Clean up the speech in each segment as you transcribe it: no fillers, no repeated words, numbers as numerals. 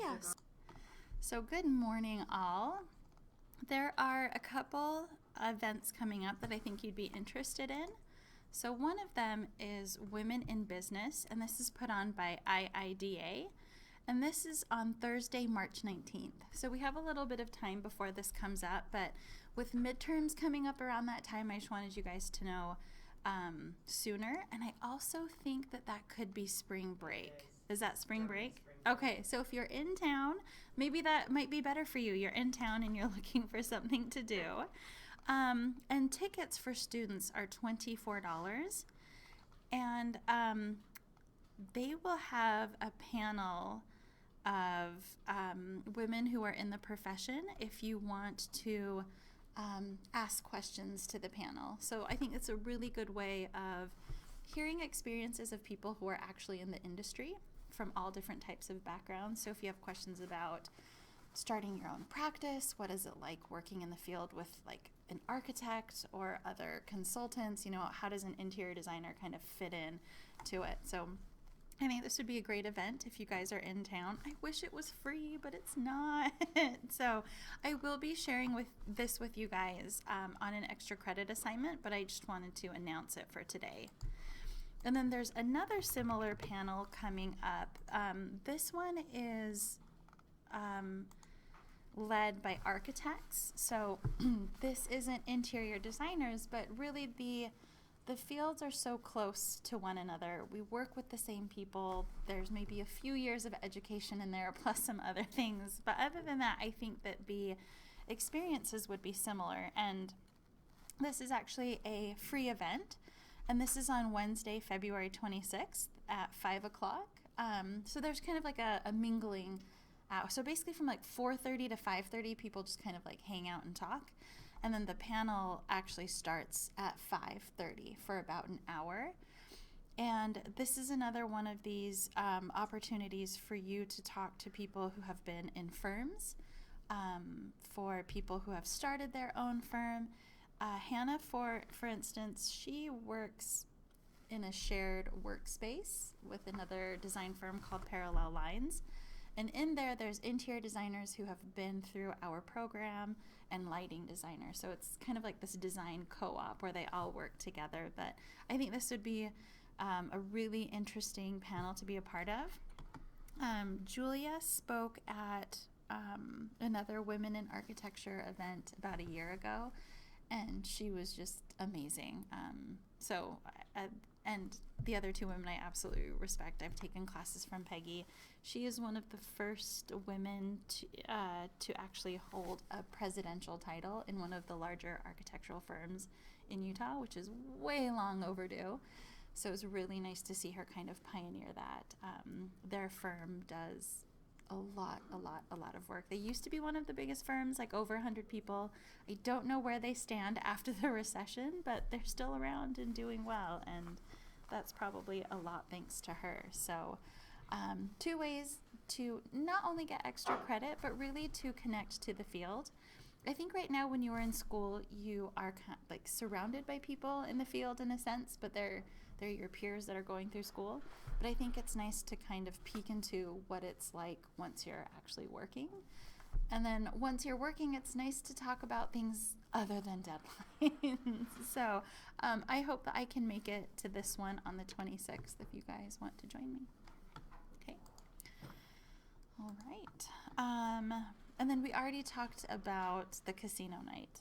Yeah. So good morning, all. There are a couple events coming up that I think you'd be interested in. So one of them is Women in Business, and this is put on by IIDA. And this is on Thursday, March 19th. So we have a little bit of time before this comes up, but with midterms coming up around that time, I just wanted you guys to know sooner. And I also think that that could be spring break. Is that spring break? Okay, so if you're in town, maybe that might be better for you. You're in town and you're looking for something to do. And tickets for students are $24. And they will have a panel of women who are in the profession if you want to ask questions to the panel. So I think it's a really good way of hearing experiences of people who are actually in the industry from all different types of backgrounds. So if you have questions about starting your own practice, what is it like working in the field with like an architect or other consultants, you know, how does an interior designer kind of fit in to it? So I think this would be a great event if you guys are in town. I wish it was free, but it's not. So I will be sharing this with you guys on an extra credit assignment, but I just wanted to announce it for today. And then there's another similar panel coming up. This one is led by architects. So this isn't interior designers, but really the fields are so close to one another. We work with the same people. There's maybe a few years of education in there, plus some other things. But other than that, I think that the experiences would be similar. And this is actually a free event. And this is on Wednesday, February 26th at 5 o'clock. So there's kind of like a mingling out. So basically from like 4:30 to 5:30, people just kind of like hang out and talk. And then the panel actually starts at 5:30 for about an hour. And this is another one of these opportunities for you to talk to people who have been in firms, for people who have started their own firm. Hannah, for instance, she works in a shared workspace with another design firm called Parallel Lines. And in there, there's interior designers who have been through our program and lighting designers. So it's kind of like this design co-op where they all work together. But I think this would be a really interesting panel to be a part of. Julia spoke at another Women in Architecture event about a year ago, and she was just amazing. And the other two women I absolutely respect. I've taken classes from Peggy. She is one of the first women to actually hold a presidential title in one of the larger architectural firms in Utah, which is way long overdue. So it was really nice to see her kind of pioneer that. Their firm does a lot of work. They used to be one of the biggest firms, like over 100 people. I don't know where they stand after the recession, but they're still around and doing well, and that's probably a lot thanks to her. So two ways to not only get extra credit, but really to connect to the field. I think right now when you are in school, you are kind of like surrounded by people in the field in a sense, but they're your peers that are going through school. But I think it's nice to kind of peek into what it's like once you're actually working. And then once you're working, it's nice to talk about things other than deadlines. So I hope that I can make it to this one on the 26th if you guys want to join me. Okay. All right. And then we already talked about the casino night.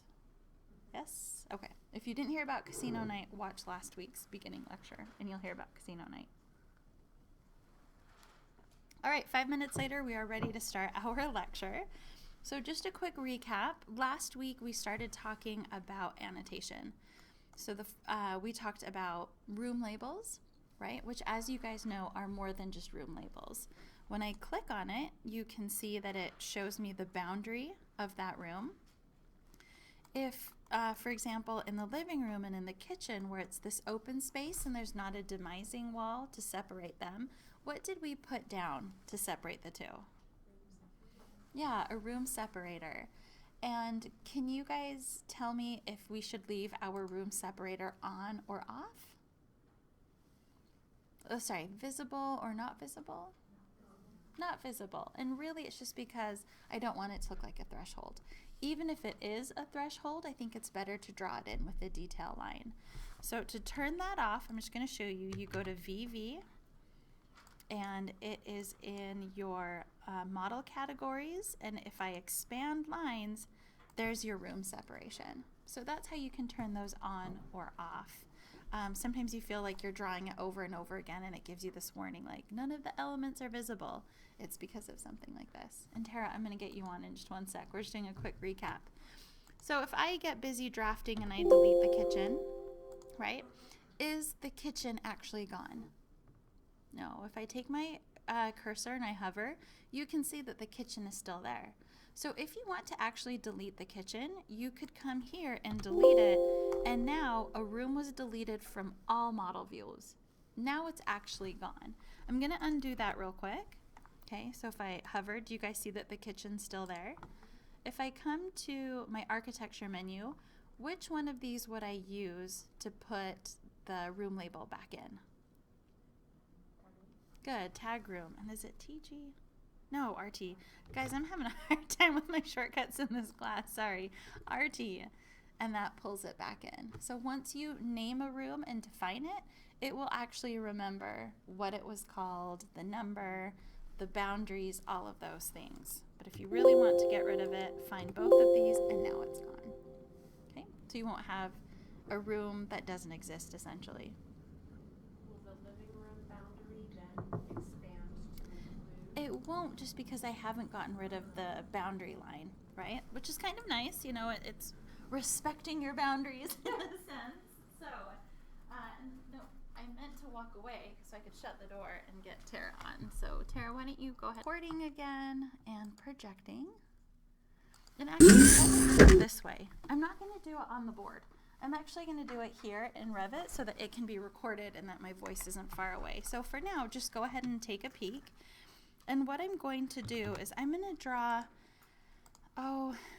Yes? Okay. If you didn't hear about casino night, watch last week's beginning lecture and you'll hear about casino night. All right, 5 minutes later, we are ready to start our lecture. So just a quick recap. Last week, we started talking about annotation. So we talked about room labels, right? Which, as you guys know, are more than just room labels. When I click on it, you can see that it shows me the boundary of that room. If, for example, in the living room and in the kitchen where it's this open space and there's not a demising wall to separate them, what did we put down to separate the two? Yeah, a room separator. And can you guys tell me if we should leave our room separator on or off? Oh, sorry, visible or not visible? not visible. And really it's just because I don't want it to look like a threshold. Even if it is a threshold, I think it's better to draw it in with a detail line. So to turn that off, I'm just going to show you. You go to VV, and it is in your model categories. And if I expand lines, there's your room separation. So that's how you can turn those on or off. Sometimes you feel like you're drawing it over and over again and it gives you this warning like none of the elements are visible. It's because of something like this. And Tara, I'm going to get you on in just one sec. We're just doing a quick recap. So if I get busy drafting and I delete the kitchen, right, is the kitchen actually gone? No. If I take my cursor and I hover, you can see that the kitchen is still there. So if you want to actually delete the kitchen, you could come here and delete it, and now a room was deleted from all model views. Now it's actually gone. I'm going to undo that real quick. Okay, so if I hover, do you guys see that the kitchen's still there? If I come to my architecture menu, which one of these would I use to put the room label back in? Good, tag room. And is it TG? No, RT. Guys, I'm having a hard time with my shortcuts in this class. Sorry. RT. And that pulls it back in. So once you name a room and define it, it will actually remember what it was called, the number, the boundaries, all of those things. But if you really want to get rid of it, find both of these, and now it's gone. Okay? So you won't have a room that doesn't exist, essentially. Will the living room boundary then expand to include? It won't, just because I haven't gotten rid of the boundary line, right? Which is kind of nice, you know, it's respecting your boundaries in a sense. So, no, I meant to walk away so I could shut the door and get Tara on. So Tara, why don't you go ahead, recording again and projecting. And actually, I'm going to do it this way. I'm not going to do it on the board. I'm actually going to do it here in Revit so that it can be recorded and that my voice isn't far away. So for now, just go ahead and take a peek. And what I'm going to do is I'm going to draw,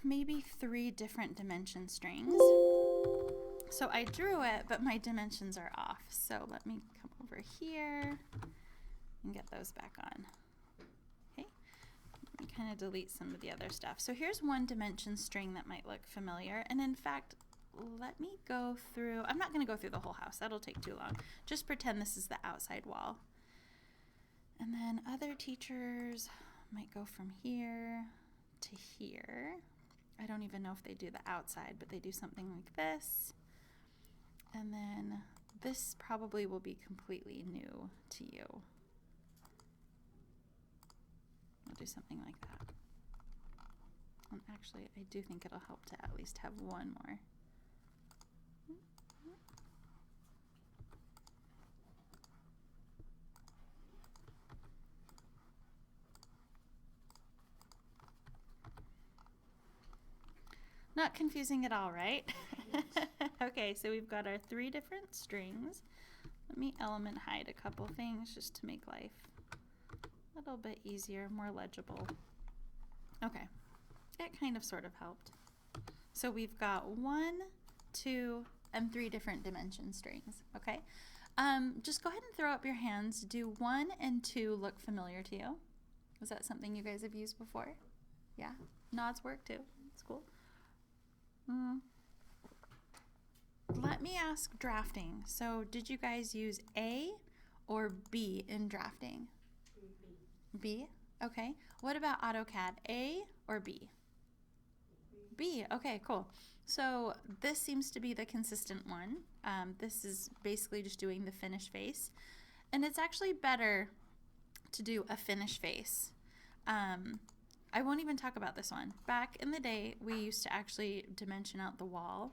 maybe 3 different dimension strings. So I drew it, but my dimensions are off. So let me come over here and get those back on. Okay, let me kind of delete some of the other stuff. So here's one dimension string that might look familiar. And in fact, let me go through, I'm not going to go through the whole house. That'll take too long. Just pretend this is the outside wall. And then other teachers might go from here to here. I don't even know if they do the outside, but they do something like this. And then this probably will be completely new to you. I'll do something like that. And actually, I do think it'll help to at least have one more. Not confusing at all, right? Okay, so we've got our 3 different strings. Let me element hide a couple things just to make life a little bit easier, more legible. Okay, it kind of sort of helped. So we've got 1, 2, and 3 different dimension strings, okay? Just go ahead and throw up your hands. Do 1 and 2 look familiar to you? Was that something you guys have used before? Yeah? Nods work too. It's cool. Let me ask drafting. So did you guys use A or B in drafting? B? Okay. What about AutoCAD? A or B? B. Okay, cool. So this seems to be the consistent one. This is basically just doing the finish face. And it's actually better to do a finish face. I won't even talk about this one. Back in the day, we used to actually dimension out the wall,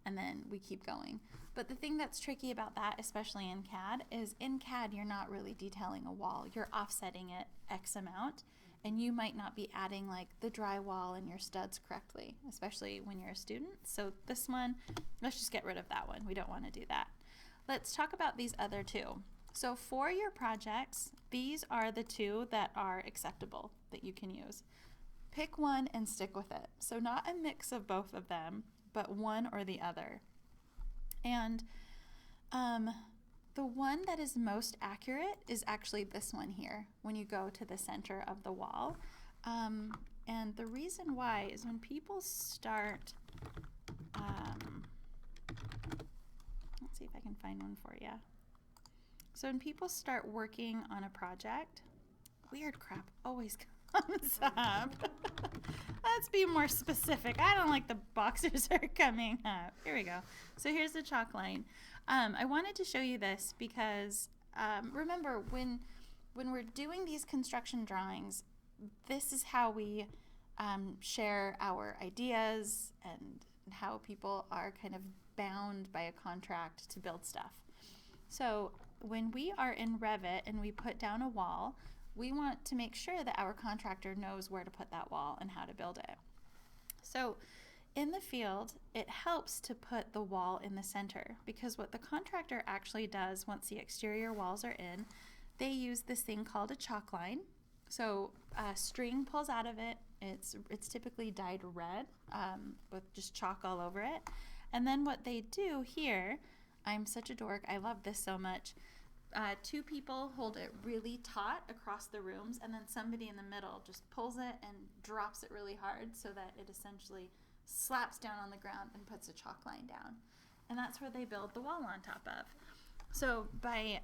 and then we keep going. But the thing that's tricky about that, especially in CAD, is in CAD, you're not really detailing a wall. You're offsetting it X amount, and you might not be adding like the drywall and your studs correctly, especially when you're a student. So this one, let's just get rid of that one. We don't want to do that. Let's talk about these other 2. So for your projects, these are the 2 that are acceptable that you can use. Pick one and stick with it. So not a mix of both of them, but one or the other. And The one that is most accurate is actually this one here, when you go to the center of the wall. And the reason why is when people start, let's see if I can find one for you. So when people start working on a project, weird crap always comes up. Let's be more specific. I don't like the boxes are coming up. Here we go. So here's the chalk line. I wanted to show you this because remember when we're doing these construction drawings, this is how we share our ideas and how people are kind of bound by a contract to build stuff. So when we are in Revit and we put down a wall, we want to make sure that our contractor knows where to put that wall and how to build it. So in the field, it helps to put the wall in the center because what the contractor actually does once the exterior walls are in, they use this thing called a chalk line. So a string pulls out of it. It's typically dyed red with just chalk all over it. And then what they do here, I'm such a dork, I love this so much. Two people hold it really taut across the rooms, and then somebody in the middle just pulls it and drops it really hard so that it essentially slaps down on the ground and puts a chalk line down. And that's where they build the wall on top of. So by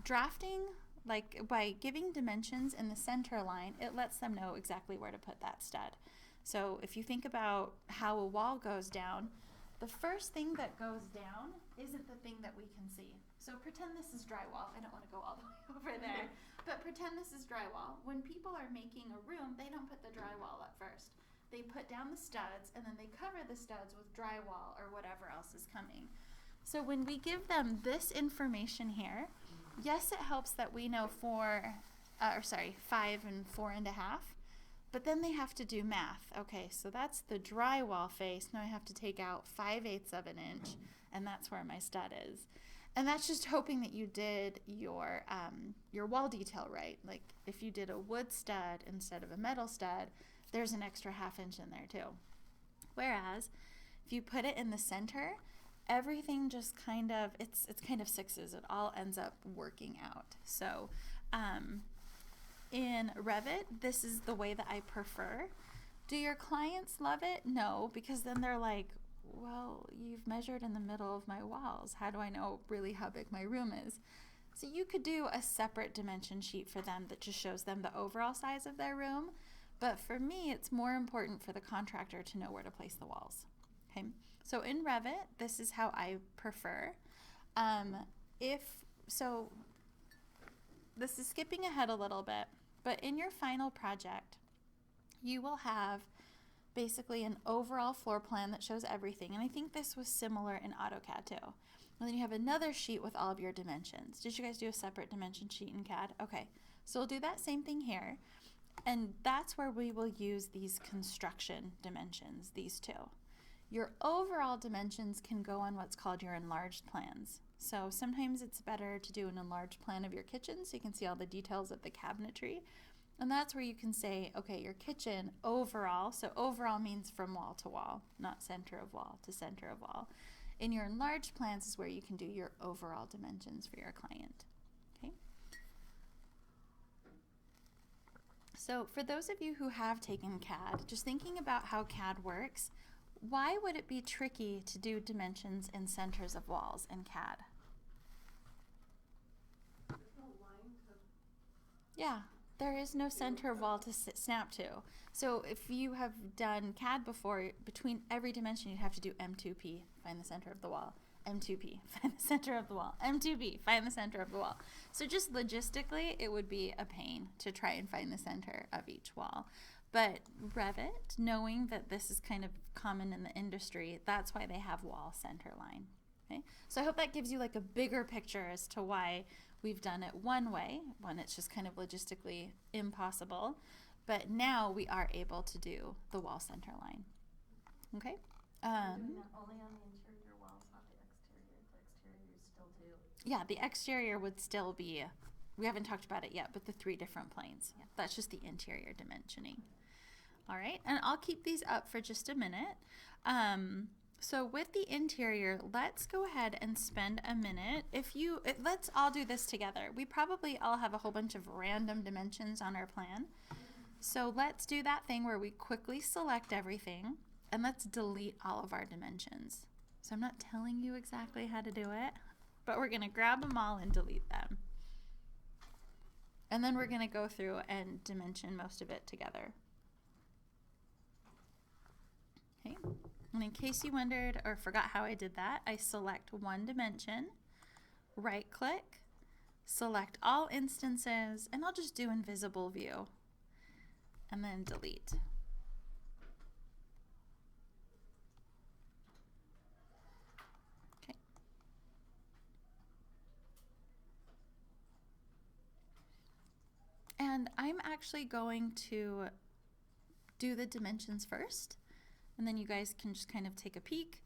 drafting, like by giving dimensions in the center line, it lets them know exactly where to put that stud. So if you think about how a wall goes down, the first thing that goes down isn't the thing that we can see. So pretend this is drywall. I don't want to go all the way over there, but pretend this is drywall. When people are making a room, they don't put the drywall up first. They put down the studs and then they cover the studs with drywall or whatever else is coming. So when we give them this information here, yes, it helps that we know 5 and 4.5, but then they have to do math. Okay, so that's the drywall face. Now I have to take out 5/8 of an inch, and that's where my stud is. And that's just hoping that you did your wall detail right. Like if you did a wood stud instead of a metal stud, there's an extra 1/2 inch in there too. Whereas if you put it in the center, everything just kind of, it's kind of sixes. It all ends up working out. So in Revit, this is the way that I prefer. Do your clients love it? No, because then they're like, well, you've measured in the middle of my walls. How do I know really how big my room is? So you could do a separate dimension sheet for them that just shows them the overall size of their room. But for me, it's more important for the contractor to know where to place the walls. Okay, so in Revit, this is how I prefer. This is skipping ahead a little bit, but in your final project, you will have basically an overall floor plan that shows everything. And I think this was similar in AutoCAD too. And then you have another sheet with all of your dimensions. Did you guys do a separate dimension sheet in CAD? Okay, so we'll do that same thing here. And that's where we will use these construction dimensions, these two. Your overall dimensions can go on what's called your enlarged plans. So sometimes it's better to do an enlarged plan of your kitchen so you can see all the details of the cabinetry. And that's where you can say, okay, your kitchen overall, so overall means from wall to wall, not center of wall to center of wall. In your enlarged plans is where you can do your overall dimensions for your client. Okay. So for those of you who have taken CAD, just thinking about how CAD works, why would it be tricky to do dimensions in centers of walls in CAD? There's no line to. Yeah. There is no center of wall to snap to. So if you have done CAD before, between every dimension you'd have to do M2P, find the center of the wall. M2P, find the center of the wall. M2P, find the center of the wall. So just logistically, it would be a pain to try and find the center of each wall. But Revit, knowing that this is kind of common in the industry, that's why they have wall center line. Okay? So I hope that gives you like a bigger picture as to why we've done it one way, when it's just kind of logistically impossible, but now we are able to do the wall center line. Okay? Doing that only on the interior walls, not the exterior. The exterior you still do. Yeah, the exterior would still be, we haven't talked about it yet, but the 3 different planes. Yeah, that's just the interior dimensioning. All right, and I'll keep these up for just a minute. So with the interior, let's go ahead and spend a minute. Let's all do this together. We probably all have a whole bunch of random dimensions on our plan. So let's do that thing where we quickly select everything and let's delete all of our dimensions. So I'm not telling you exactly how to do it, but we're gonna grab them all and delete them. And then we're gonna go through and dimension most of it together. Okay. And in case you wondered or forgot how I did that, I select one dimension, right click, select all instances, and I'll just do invisible view, and then delete. Okay. And I'm actually going to do the dimensions first, and then you guys can just kind of take a peek,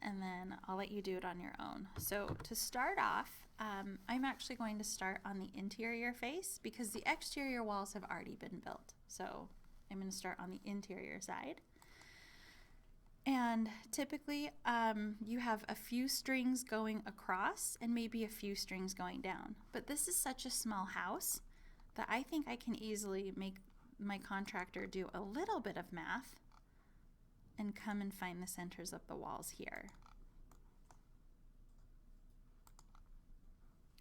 and then I'll let you do it on your own. So to start off, I'm actually going to start on the interior face because the exterior walls have already been built. So I'm going to start on the interior side. And typically you have a few strings going across and maybe a few strings going down. But this is such a small house that I think I can easily make my contractor do a little bit of math and come and find the centers of the walls here.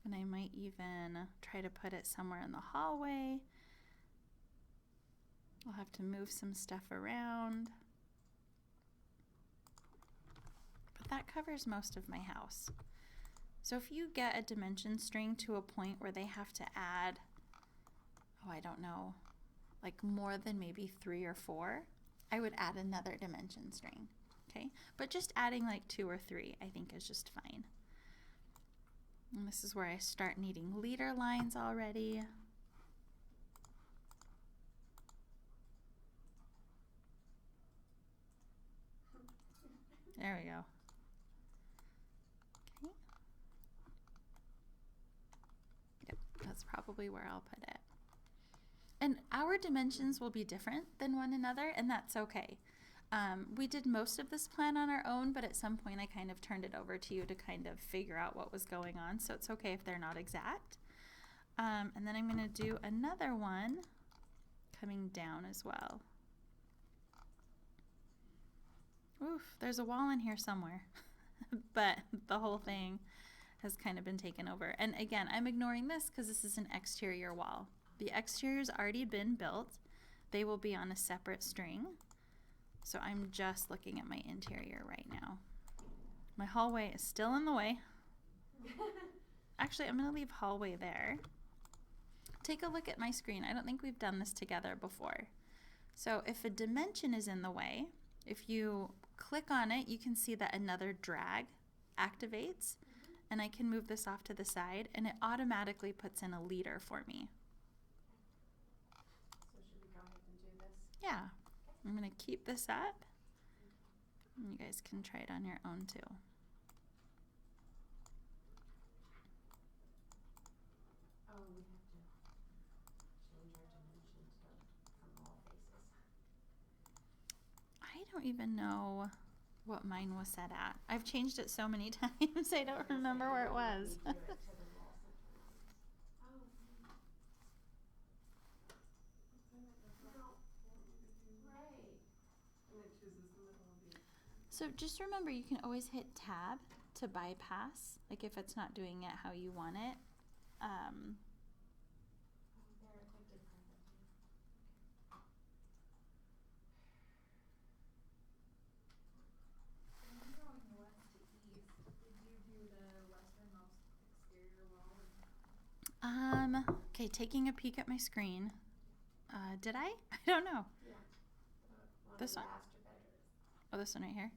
And I might even try to put it somewhere in the hallway. I'll have to move some stuff around. But that covers most of my house. So if you get a dimension string to a point where they have to add, oh, I don't know, like more than maybe 3 or 4, I would add another dimension string, okay? But just adding like 2 or 3, I think is just fine. And this is where I start needing leader lines already. There we go. Okay. Yep, that's probably where I'll put it. And our dimensions will be different than one another, and that's okay. We did most of this plan on our own, but at some point I kind of turned it over to you to kind of figure out what was going on, so it's okay if they're not exact. And then I'm going to do another one coming down as well. Oof, there's a wall in here somewhere, but the whole thing has kind of been taken over. And again, I'm ignoring this because this is an exterior wall. The exterior's already been built. They will be on a separate string. So I'm just looking at my interior right now. My hallway is still in the way. Actually, I'm going to leave hallway there. Take a look at my screen. I don't think we've done this together before. So if a dimension is in the way, if you click on it, you can see that another drag activates, and I can move this off to the side, and it automatically puts in a leader for me. So should we go ahead and do this? Yeah, I'm going to keep this up, and you guys can try it on your own too. Oh, we have to change our dimensions from all faces. I don't even know what mine was set at. I've changed it so many times I don't remember where it was. Do it to the wall center lines. Oh, right. And it chooses the middle of the. So just remember, you can always hit tab to bypass, like if it's not doing it how you want it. Oh, there, I did privately. When you're going west to east, did you do the westernmost exterior wall? Okay, taking a peek at my screen. Did I? I don't know. Yeah. One This of the one? master bedrooms. Oh, this one right here.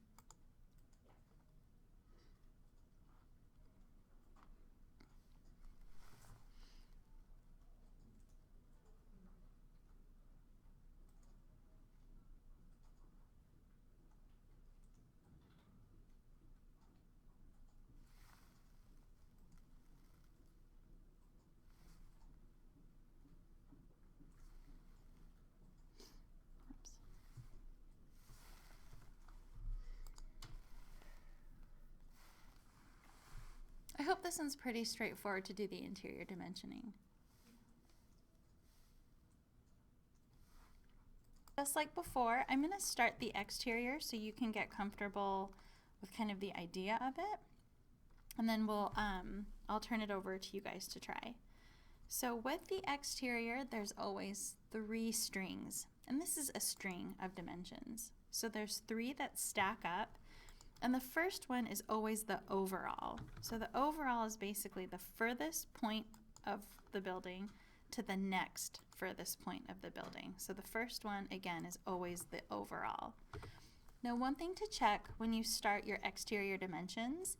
Oops. this one's pretty straightforward to do the interior dimensioning. Just like before, I'm going to start the exterior so you can get comfortable with kind of the idea of it. And then I'll turn it over to you guys to try. So with the exterior, there's always 3 strings. And this is a string of dimensions. So there's 3 that stack up. And the first one is always the overall. So the overall is basically the furthest point of the building to the next furthest point of the building. So the first one, again, is always the overall. Now, one thing to check when you start your exterior dimensions,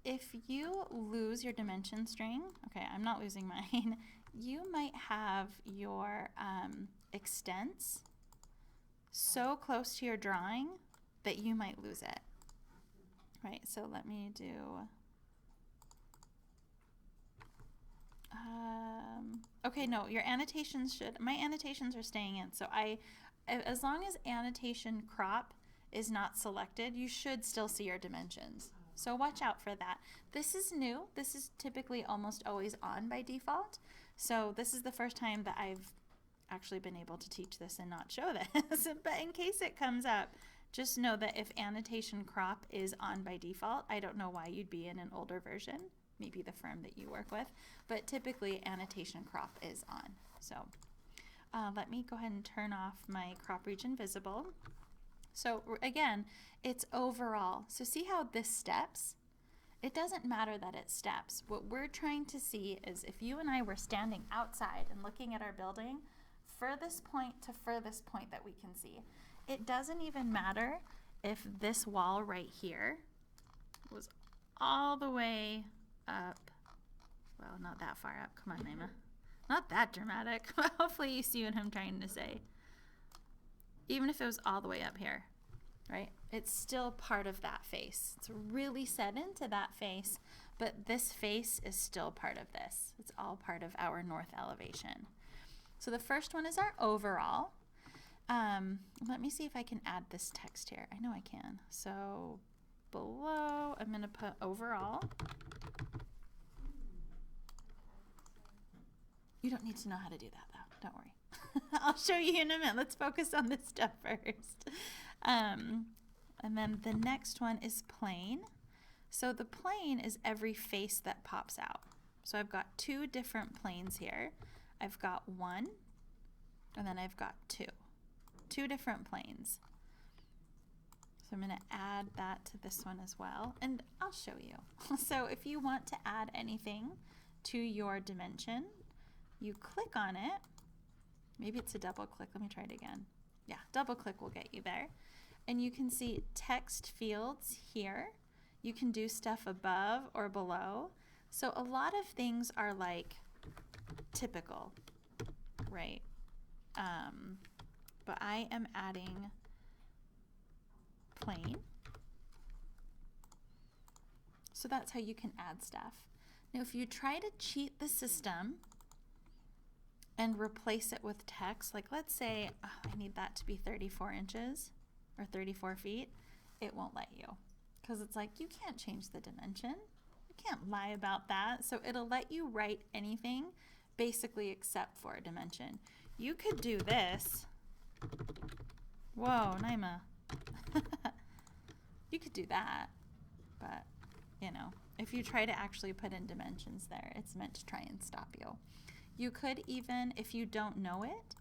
if you lose your dimension string, okay, I'm not losing mine, you might have your extents so close to your drawing that you might lose it. Right, so let me do, okay, no, your annotations my annotations are staying in. So as long as annotation crop is not selected, you should still see your dimensions. So watch out for that. This is new. This is typically almost always on by default. So this is the first time that I've actually been able to teach this and not show this. But in case it comes up, just know that if annotation crop is on by default, I don't know why you'd be in an older version, maybe the firm that you work with, but typically annotation crop is on. So let me go ahead and turn off my crop region visible. So again, it's overall. So see how this steps? It doesn't matter that it steps. What we're trying to see is if you and I were standing outside and looking at our building, furthest point to furthest point that we can see. It doesn't even matter if this wall right here was all the way up. Well, not that far up. Come on, Naima. Not that dramatic, but hopefully you see what I'm trying to say. Even if it was all the way up here, right? It's still part of that face. It's really set into that face, but this face is still part of this. It's all part of our north elevation. So the first one is our overall. Let me see if I can add this text here. I know I can. So below, I'm going to put overall. You don't need to know how to do that though. Don't worry. I'll show you in a minute. Let's focus on this stuff first. And then the next one is plane. So the plane is every face that pops out. So I've got 2 different planes here. I've got 1, and then I've got 2. 2 different planes. So I'm going to add that to this one as well, and I'll show you. So if you want to add anything to your dimension, you click on it. Maybe it's a double click. Let me try it again. Yeah, double click will get you there. And you can see text fields here. You can do stuff above or below. So a lot of things are like typical, right? But I am adding plane. So that's how you can add stuff. Now if you try to cheat the system and replace it with text, like let's say I need that to be 34 inches or 34 feet, it won't let you. Because it's like, you can't change the dimension. You can't lie about that. So it'll let you write anything basically except for a dimension. You could do this. Whoa, Naima. You could do that, but you know, if you try to actually put in dimensions there, it's meant to try and stop you. You could even, if you don't know it,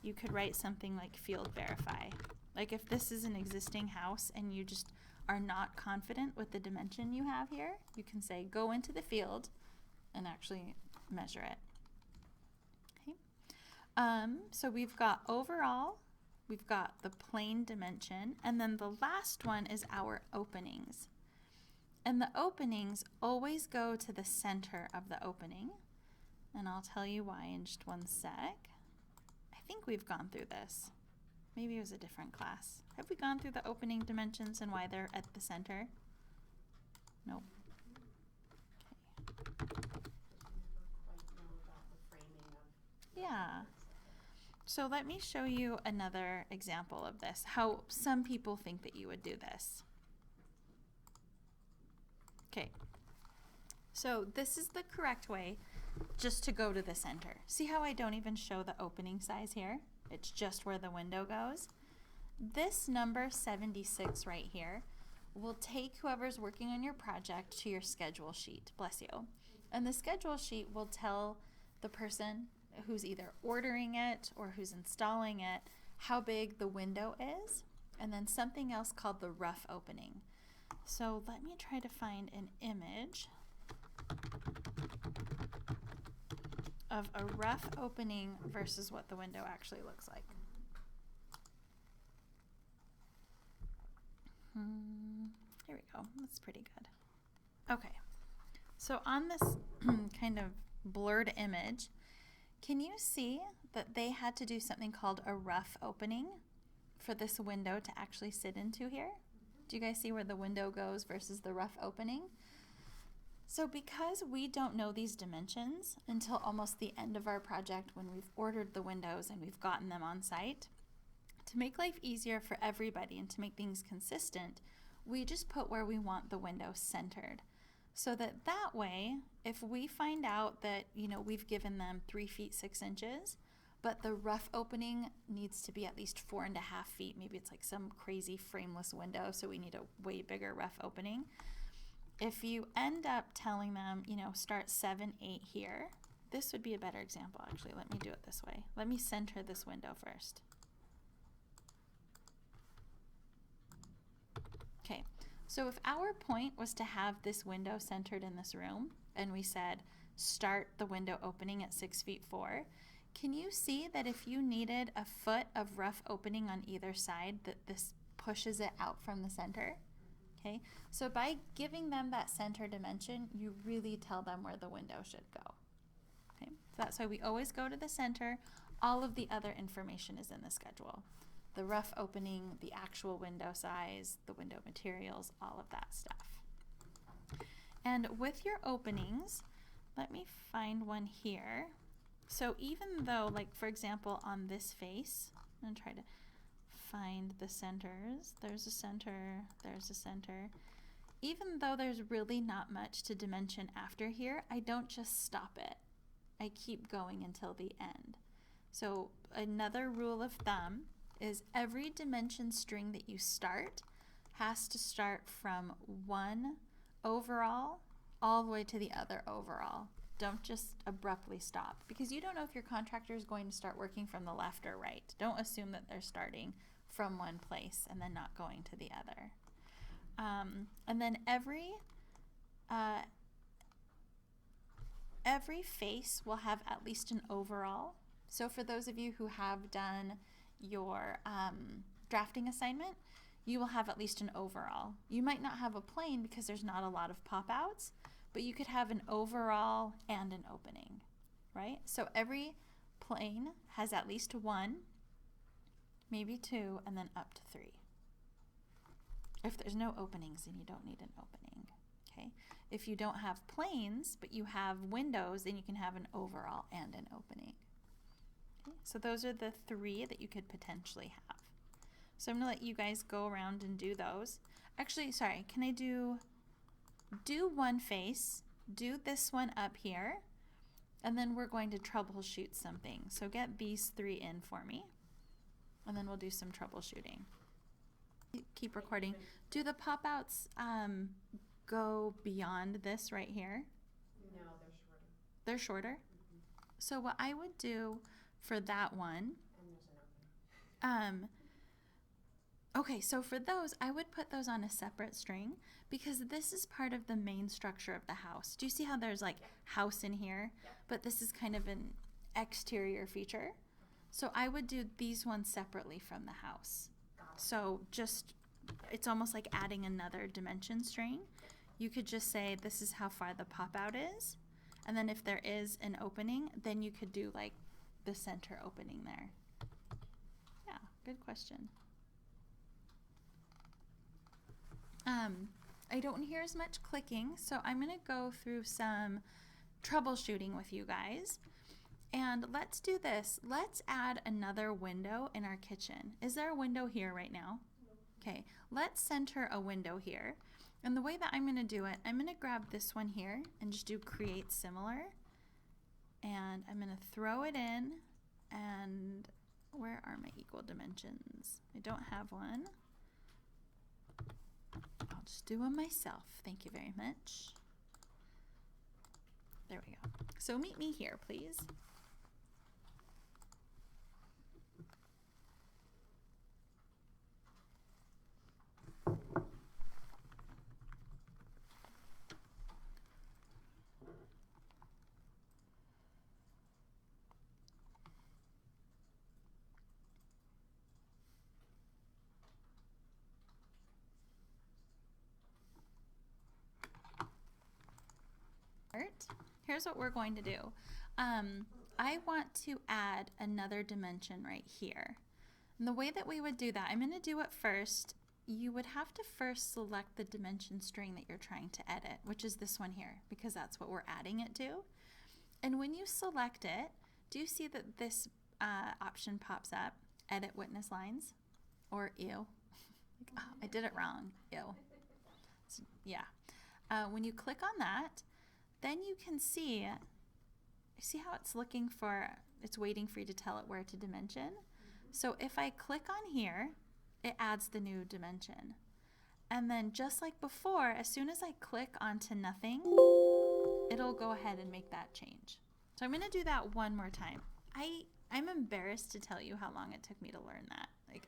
you could write something like field verify. Like if this is an existing house and you just are not confident with the dimension you have here, you can say go into the field and actually measure it. Okay. So we've got overall, we've got the plane dimension, and then the last one is our openings. And the openings always go to the center of the opening. And I'll tell you why in just one sec. I think we've gone through this. Maybe it was a different class. Have we gone through the opening dimensions and why they're at the center? Nope. Yeah. So let me show you another example of this, how some people think that you would do this. Okay. So this is the correct way, just to go to the center. See how I don't even show the opening size here? It's just where the window goes. This number 76 right here will take whoever's working on your project to your schedule sheet, bless you. And the schedule sheet will tell the person who's either ordering it or who's installing it how big the window is, and then something else called the rough opening. So let me try to find an image of a rough opening versus what the window actually looks like. Here we go. That's pretty good. Okay. So on this kind of blurred image, can you see that they had to do something called a rough opening for this window to actually sit into here? Do you guys see where the window goes versus the rough opening? So because we don't know these dimensions until almost the end of our project when we've ordered the windows and we've gotten them on site, to make life easier for everybody and to make things consistent, we just put where we want the window centered. So that way, if we find out that, you know, we've given them 3 feet 6 inches, but the rough opening needs to be at least 4.5 feet, maybe it's like some crazy frameless window, so we need a way bigger rough opening. If you end up telling them, you know, start 7, 8 here, this would be a better example actually. Let me do it this way. Let me center this window first. Okay, so if our point was to have this window centered in this room, and we said start the window opening at 6 feet 4, can you see that if you needed a foot of rough opening on either side, that this pushes it out from the center? Okay, so by giving them that center dimension, you really tell them where the window should go. Okay, so that's why we always go to the center. All of the other information is in the schedule. The rough opening, the actual window size, the window materials, all of that stuff. And with your openings, let me find one here. So even though, like for example, on this face, I'm gonna try to find the centers. There's a center, there's a center. Even though there's really not much to dimension after here, I don't just stop it. I keep going until the end. So another rule of thumb is every dimension string that you start has to start from one overall all the way to the other overall. Don't just abruptly stop, because you don't know if your contractor is going to start working from the left or right. Don't assume that they're starting from one place and then not going to the other. And then every face will have at least an overall. So for those of you who have done your drafting assignment, you will have at least an overall. You might not have a plane because there's not a lot of pop-outs, but you could have an overall and an opening, right? So every plane has at least 1, maybe 2, and then up to 3. If there's no openings, then you don't need an opening, okay? If you don't have planes, but you have windows, then you can have an overall and an opening. Okay? So those are the 3 that you could potentially have. So I'm gonna let you guys go around and do those. Actually, sorry, can I do one face, do this one up here, and then we're going to troubleshoot something. So get these 3 in for me, and then we'll do some troubleshooting. Keep recording. Do the pop-outs go beyond this right here? No, they're shorter. They're shorter? Mm-hmm. So what I would do for that one, And there's an opening. okay, so for those, I would put those on a separate string because this is part of the main structure of the house. Do you see how there's like house in here? But this is kind of an exterior feature. So I would do these ones separately from the house. So just, it's almost like adding another dimension string. You could just say this is how far the pop-out is. And then if there is an opening, then you could do like the center opening there. Yeah, good question. I don't hear as much clicking, so I'm going to go through some troubleshooting with you guys. And let's do this. Let's add another window in our kitchen. Is there a window here right now? Okay, let's center a window here. And the way that I'm going to do it, I'm going to grab this one here and just do create similar. And I'm going to throw it in. And where are my equal dimensions? I don't have one. I'll just do them myself. Thank you very much. There we go. So meet me here, please. Here's what we're going to do. I want to add another dimension right here. And the way that we would do that, I'm going to do it first. You would have to first select the dimension string that you're trying to edit, which is this one here, because that's what we're adding it to. And when you select it, do you see that this option pops up, edit witness lines, or ew? Like, oh, I did it wrong, ew. So, yeah. When you click on that, then you can see how it's looking for, it's waiting for you to tell it where to dimension. So if I click on here, it adds the new dimension. And then just like before, as soon as I click onto nothing, it'll go ahead and make that change. So I'm going to do that one more time. I'm embarrassed to tell you how long it took me to learn that. Like,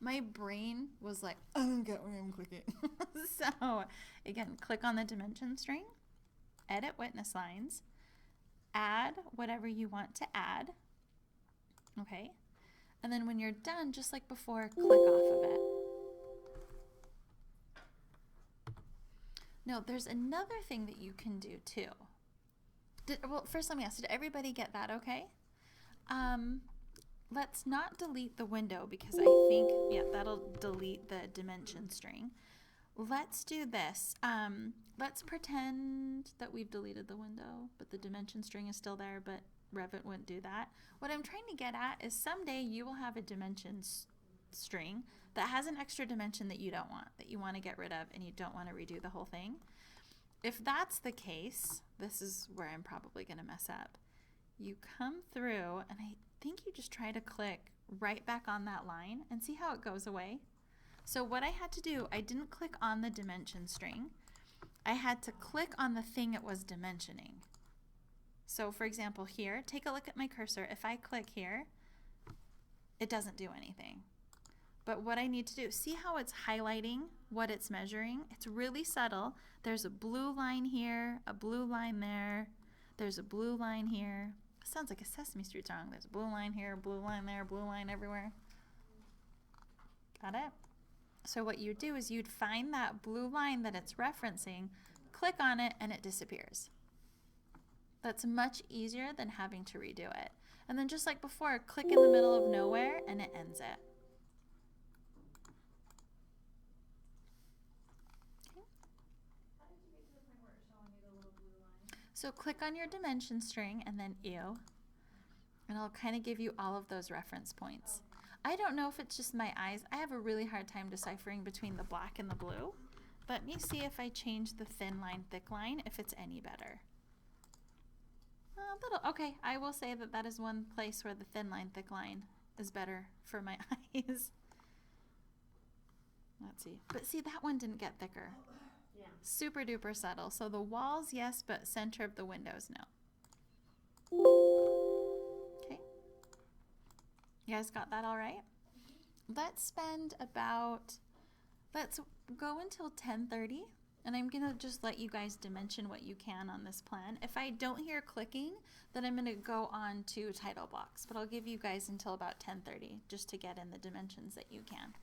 my brain was like, I don't get where I'm clicking. So again, click on the dimension string, edit witness lines, add whatever you want to add, okay? And then when you're done, just like before, click off of it. Now, there's another thing that you can do too. Well, first let me ask, did everybody get that okay? Let's not delete the window because I think, yeah, that'll delete the dimension string. Let's do this. Let's pretend that we've deleted the window, but the dimension string is still there, but Revit wouldn't do that. What I'm trying to get at is someday you will have a dimension string that has an extra dimension that you don't want, that you want to get rid of, and you don't want to redo the whole thing. If that's the case, this is where I'm probably going to mess up. You come through, and I think you just try to click right back on that line and see how it goes away. So what I had to do, I didn't click on the dimension string. I had to click on the thing it was dimensioning. So for example here, take a look at my cursor. If I click here, it doesn't do anything. But what I need to do, see how it's highlighting what it's measuring? It's really subtle. There's a blue line here, a blue line there, there's a blue line here. It sounds like a Sesame Street song. There's a blue line here, blue line there, blue line everywhere. Got it? So what you do is you'd find that blue line that it's referencing, click on it, and it disappears. That's much easier than having to redo it. And then just like before, click in the middle of nowhere, and it ends it. Okay. How did you get to the point where it's showing you the little blue line? So click on your dimension string, and then ew, and I'll kind of give you all of those reference points. Okay. I don't know if it's just my eyes. I have a really hard time deciphering between the black and the blue. Let me see if I change the thin line, thick line, if it's any better. A little, okay, I will say that that is one place where the thin line, thick line is better for my eyes. Let's see. But see, that one didn't get thicker. Yeah. Super duper subtle. So the walls, yes, but center of the windows, no. Okay. You guys got that all right? Let's spend about, let's go until 10:30, and I'm gonna just let you guys dimension what you can on this plan. If I don't hear clicking, then I'm gonna go on to title blocks, but I'll give you guys until about 10:30 just to get in the dimensions that you can.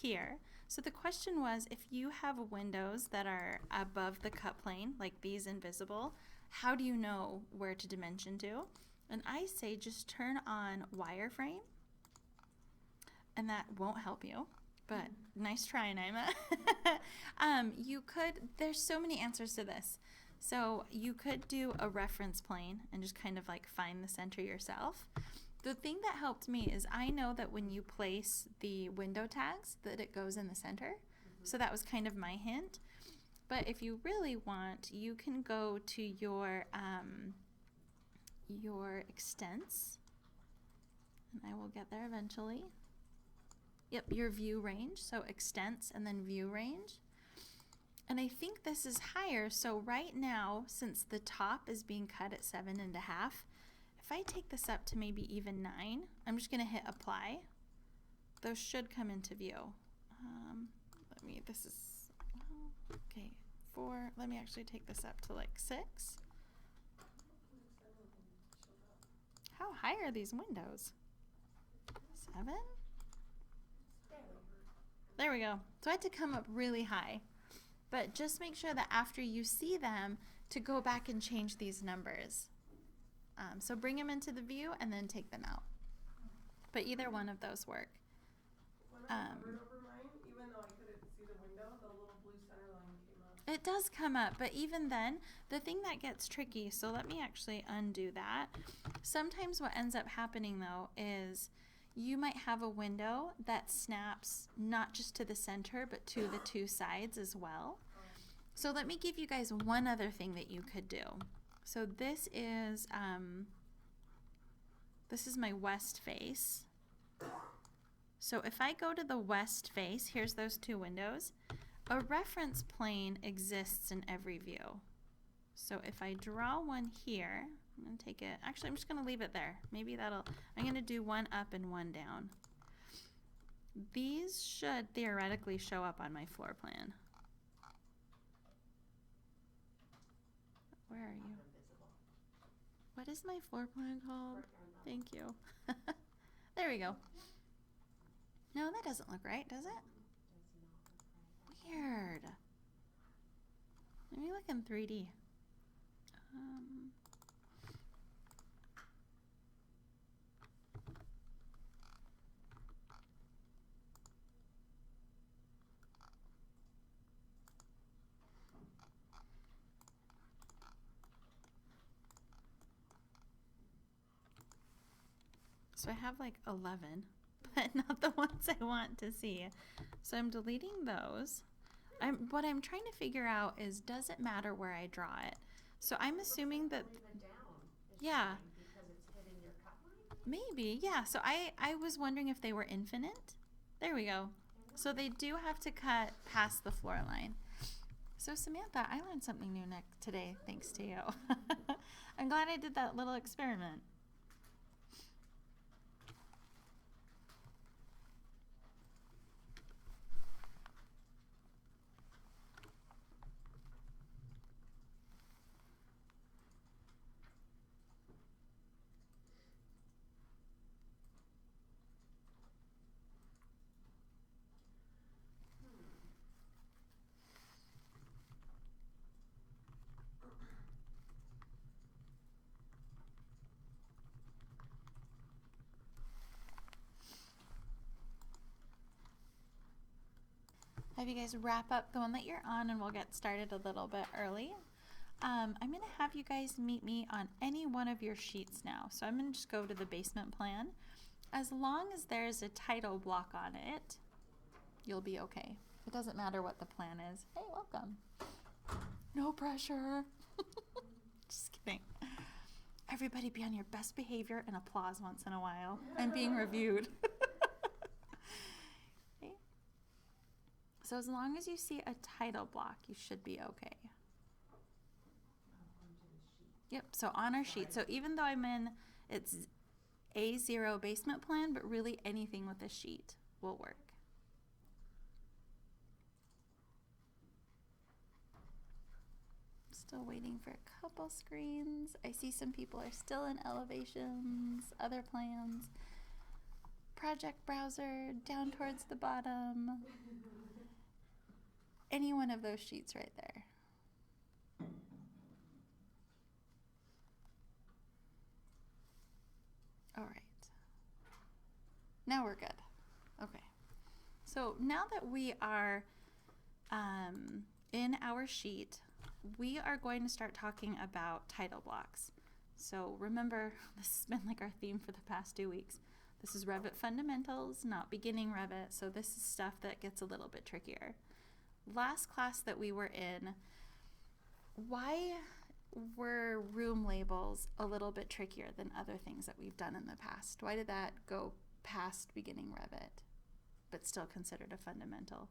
Here, so the question was, if you have windows that are above the cut plane, like these invisible, how do you know where to dimension to? And I say just turn on wireframe, and that won't help you, but nice try, Naima. You could, there's so many answers to this. So you could do a reference plane and just kind of like find the center yourself. The thing that helped me is I know that when you place the window tags that it goes in the center. So that was kind of my hint. But if you really want, you can go to your extents, and I will get there eventually. Yep, your view range, so extents and then view range. And I think this is higher, so right now, since the top is being cut at 7.5, if I take this up to maybe even 9, I'm just gonna hit apply. Those should come into view. This is, okay, 4, let me actually take this up to like 6. How high are these windows? 7? There we go. So I had to come up really high. But just make sure that after you see them to go back and change these numbers. So bring them into the view and then take them out. But either one of those work. When I hovered over mine, even though I couldn't see the window, the little blue center line came up. It does come up, but even then, the thing that gets tricky, so let me actually undo that. Sometimes what ends up happening though is you might have a window that snaps not just to the center, but to the 2 sides as well. So let me give you guys one other thing that you could do. So this is my west face. So if I go to the west face, here's those 2 windows. A reference plane exists in every view. So if I draw one here, I'm going to take it, actually I'm just going to leave it there. Maybe I'm going to do one up and one down. These should theoretically show up on my floor plan. Where are you? What is my floor plan called? Thank you. There we go. No, that doesn't look right, does it? Weird. Let me look in 3D. So I have like 11, but not the ones I want to see. So I'm deleting those. What I'm trying to figure out is, does it matter where I draw it? So I'm assuming that, yeah, because it's hitting your cut line? maybe, yeah. So I was wondering if they were infinite. There we go. So they do have to cut past the floor line. So Samantha, I learned something new today, thanks to you. I'm glad I did that little experiment. Have you guys wrap up the one that you're on, and we'll get started a little bit early. I'm going to have you guys meet me on any one of your sheets now. So I'm going to just go to the basement plan. As long as there's a title block on it, you'll be okay. It doesn't matter what the plan is. Hey, welcome. No pressure. Just kidding. Everybody be on your best behavior and applause once in a while. I'm being reviewed. So as long as you see a title block, you should be okay. Yep, so on our sheet. So even though it's A0 basement plan, but really anything with a sheet will work. Still waiting for a couple screens. I see some people are still in elevations, other plans. Project browser, down towards the bottom. Any one of those sheets right there. All right. Now we're good. Okay. So now that we are in our sheet, we are going to start talking about title blocks. So remember, this has been like our theme for the past 2 weeks. This is Revit fundamentals, not beginning Revit, so this is stuff that gets a little bit trickier. Last class that we were in, why were room labels a little bit trickier than other things that we've done in the past? Why did that go past beginning Revit, but still considered a fundamental?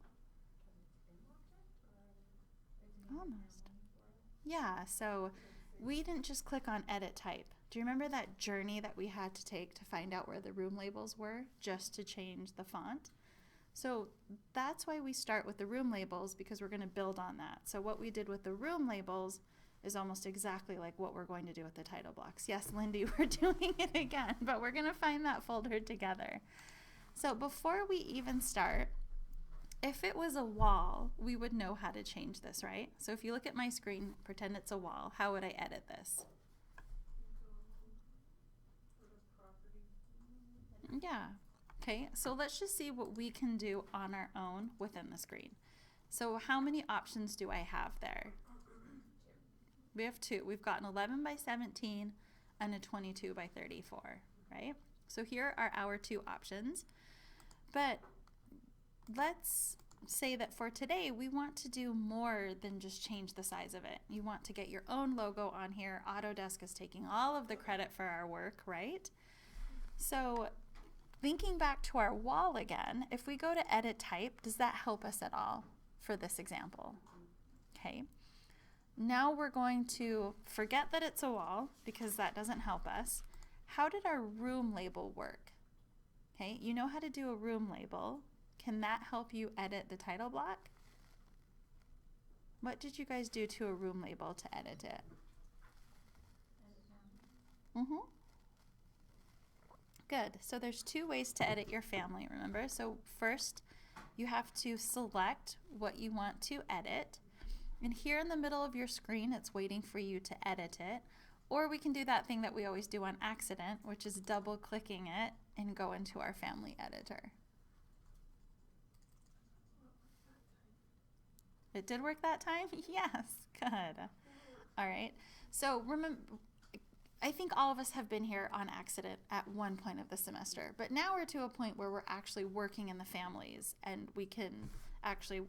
Almost. Yeah, so we didn't just click on edit type. Do you remember that journey that we had to take to find out where the room labels were just to change the font? So that's why we start with the room labels, because we're going to build on that. So what we did with the room labels is almost exactly like what we're going to do with the title blocks. Yes, Lindy, we're doing it again, but we're going to find that folder together. So before we even start, if it was a wall, we would know how to change this, right? So if you look at my screen, pretend it's a wall, how would I edit this? Yeah. Okay, so let's just see what we can do on our own within the screen. So how many options do I have there? We have 2. We've got an 11 by 17 and a 22 by 34, right? So here are our 2 options. But let's say that for today, we want to do more than just change the size of it. You want to get your own logo on here. Autodesk is taking all of the credit for our work, right? So thinking back to our wall again, if we go to edit type, does that help us at all for this example? Okay. Now we're going to forget that it's a wall because that doesn't help us. How did our room label work? Okay, you know how to do a room label. Can that help you edit the title block? What did you guys do to a room label to edit it? Good. So there's 2 ways to edit your family, remember? So first, you have to select what you want to edit. And here in the middle of your screen, it's waiting for you to edit it. Or we can do that thing that we always do on accident, which is double-clicking it and go into our family editor. It did work that time? Yes, good. All right. So remember, I think all of us have been here on accident at one point of the semester, but now we're to a point where we're actually working in the families and we can actually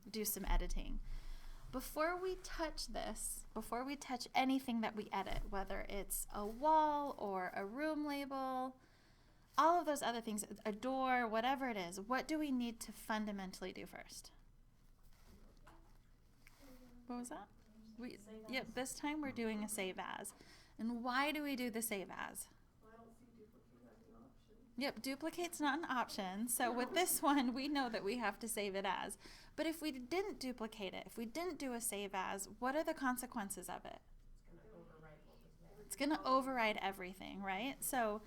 do some editing. Before we touch this, before we touch anything that we edit, whether it's a wall or a room label, all of those other things, a door, whatever it is, what do we need to fundamentally do first? What was that? Yep, this time we're doing a save as. And why do we do the save as? Well, I don't see duplicate as an option. Yep, duplicate's not an option. So with this one, we know that we have to save it as. But if we didn't duplicate it, if we didn't do a save as, what are the consequences of it? It's going to override everything, right? So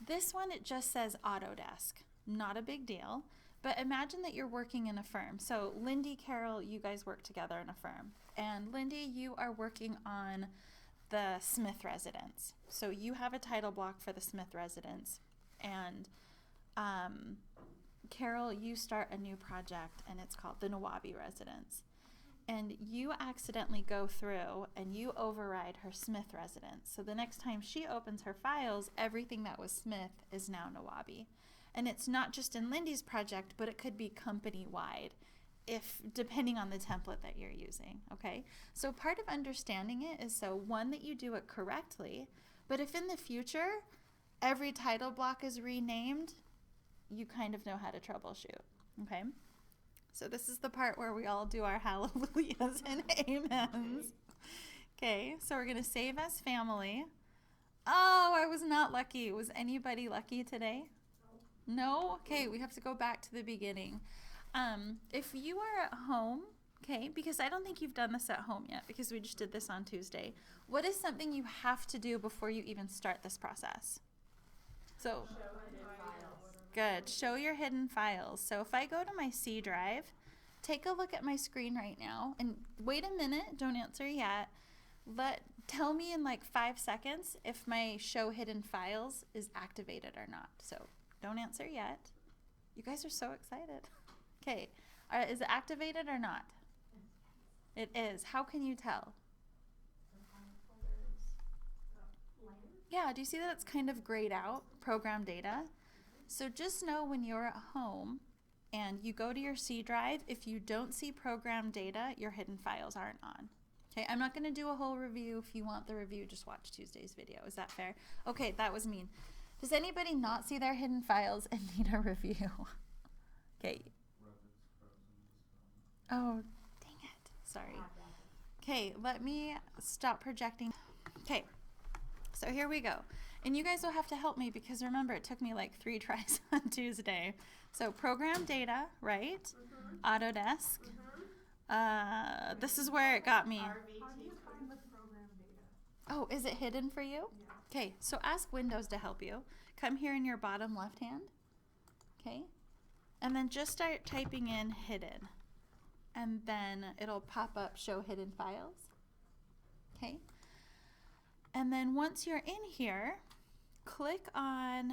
this one, it just says Autodesk. Not a big deal. But imagine that you're working in a firm. So Lindy, Carol, you guys work together in a firm. And Lindy, you are working on the Smith residence. So you have a title block for the Smith residence. And Carol, you start a new project and it's called the Nawabi residence. And you accidentally go through and you override her Smith residence. So the next time she opens her files, everything that was Smith is now Nawabi. And it's not just in Lindy's project, but it could be company-wide, depending on the template that you're using, okay? So part of understanding it is one, that you do it correctly, but if in the future every title block is renamed, you kind of know how to troubleshoot, okay? So this is the part where we all do our hallelujahs and amens. Okay, so we're gonna save as family. Oh, I was not lucky. Was anybody lucky today? No? Okay, we have to go back to the beginning. If you are at home, okay, because I don't think you've done this at home yet because we just did this on Tuesday. What is something you have to do before you even start this process? So, good. Show your hidden files. So if I go to my C drive, take a look at my screen right now and wait a minute, don't answer yet. Tell me in like 5 seconds if my show hidden files is activated or not. So don't answer yet. You guys are so excited. Okay, is it activated or not? It is. How can you tell? Yeah, do you see that it's kind of grayed out, program data? So just know when you're at home and you go to your C drive, if you don't see program data, your hidden files aren't on. Okay, I'm not going to do a whole review. If you want the review, just watch Tuesday's video. Is that fair? Okay, that was mean. Does anybody not see their hidden files and need a review? Okay. Oh, dang it. Sorry. Okay, let me stop projecting. Okay, so here we go. And you guys will have to help me because remember, it took me like 3 tries on Tuesday. So program data, right? Autodesk. This is where it got me. How do you find the program data? Oh, is it hidden for you? Yeah. Okay, so ask Windows to help you. Come here in your bottom left hand. Okay, and then just start typing in hidden. And then it'll pop up show hidden files. Okay, and then once you're in here, click on,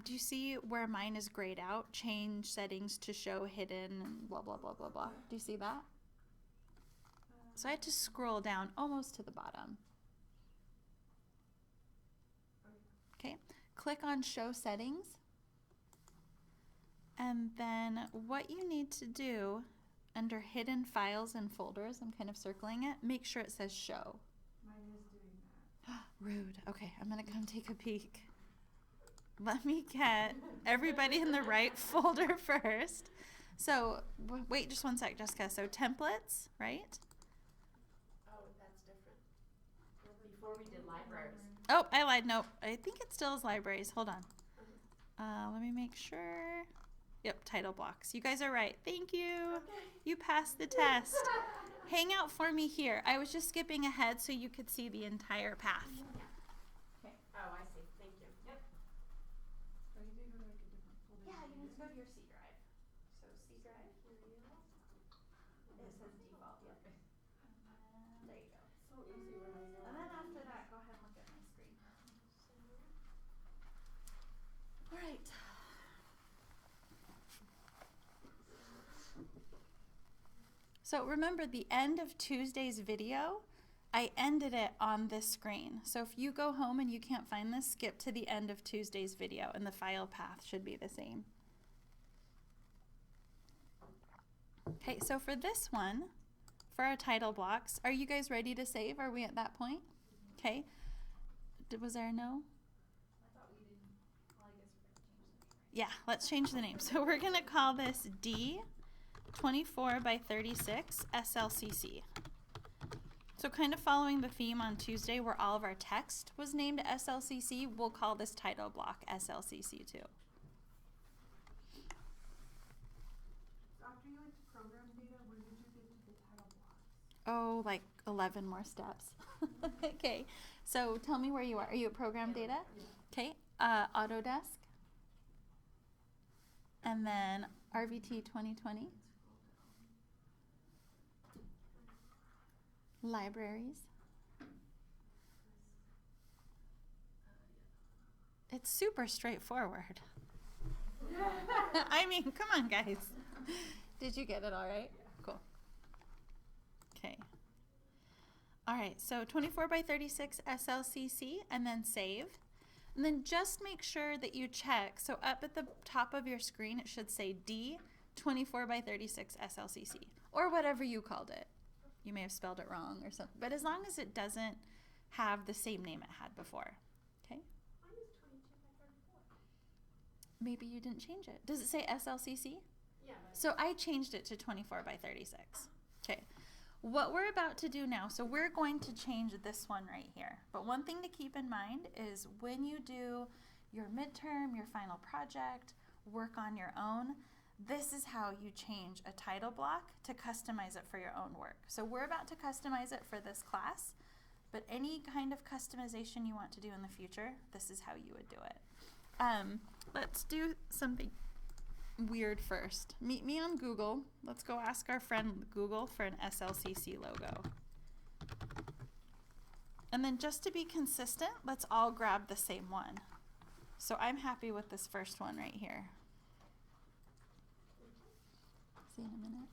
do you see where mine is grayed out? Change settings to show hidden and blah, blah, blah, blah, blah. Do you see that? So I had to scroll down almost to the bottom. Okay, click on show settings. And then what you need to do under hidden files and folders, I'm kind of circling it, make sure it says show. Mine is doing that. Rude. Okay, I'm gonna come take a peek. Let me get everybody in the right folder first. So, wait just one sec, Jessica. So templates, right? Oh, that's different. Before we did libraries. Oh, I lied. Nope. I think it still is libraries. Hold on. Let me make sure. Yep, title blocks. You guys are right. Thank you. Okay. You passed the test. Hang out for me here. I was just skipping ahead so you could see the entire path. Oh, I see. Thank you. Yep. So you do go to like a different folder. Yeah, you need to go to your C drive. So C drive. It says default. Yep. There you go. So easy when I know. And then after that, go ahead and look at my screen. All right. So remember the end of Tuesday's video, I ended it on this screen. So if you go home and you can't find this, skip to the end of Tuesday's video and the file path should be the same. Okay, so for this one, for our title blocks, are you guys ready to save? Are we at that point? Okay. Was there a no? I thought we didn't. Well, I guess we're gonna change the name, right? Yeah, let's change the name. So we're gonna call this D24 by 36 SLCC. So kind of following the theme on Tuesday where all of our text was named SLCC, we'll call this title block SLCC too. So after you went to program data, when did you get to the title blocks? Oh, like 11 more steps. Okay, so tell me where you are. Are you at program data? Okay, Autodesk. And then RVT 2020. Libraries. It's super straightforward. I mean, come on, guys. Did you get it all right? Cool. Okay. All right, so 24 by 36 SLCC and then save. And then just make sure that you check. So up at the top of your screen, it should say D24 by 36 SLCC or whatever you called it. You may have spelled it wrong or something, but as long as it doesn't have the same name it had before, okay? Mine is 22 by 34. Maybe you didn't change it. Does it say SLCC? Yeah, but So I changed it to 24 by 36. Okay, what we're about to do now, so we're going to change this one right here. But one thing to keep in mind is when you do your midterm, your final project, work on your own, this is how you change a title block to customize it for your own work. So we're about to customize it for this class, but any kind of customization you want to do in the future, this is how you would do it. Let's do something weird first. Meet me on Google. Let's go ask our friend Google for an SLCC logo. And then just to be consistent, let's all grab the same one. So I'm happy with this first one right here. See you in a minute.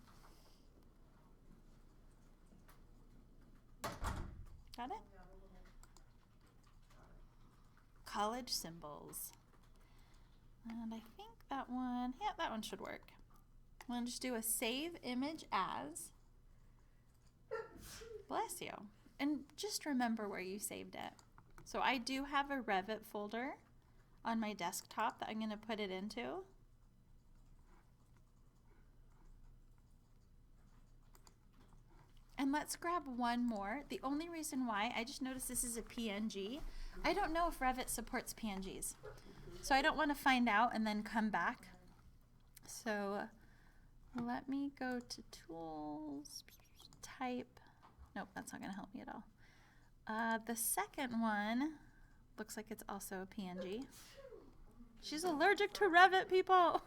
Got it? college symbols. And I think that one, yeah, that one should work. I'm gonna just do a save image as. Bless you. And just remember where you saved it. So I do have a Revit folder on my desktop that I'm gonna put it into. And let's grab one more. The only reason why, I just noticed this is a PNG. I don't know if Revit supports PNGs. So I don't want to find out and then come back. So let me go to Tools, Type. Nope, that's not going to help me at all. The second one looks like it's also a PNG. She's allergic to Revit, people.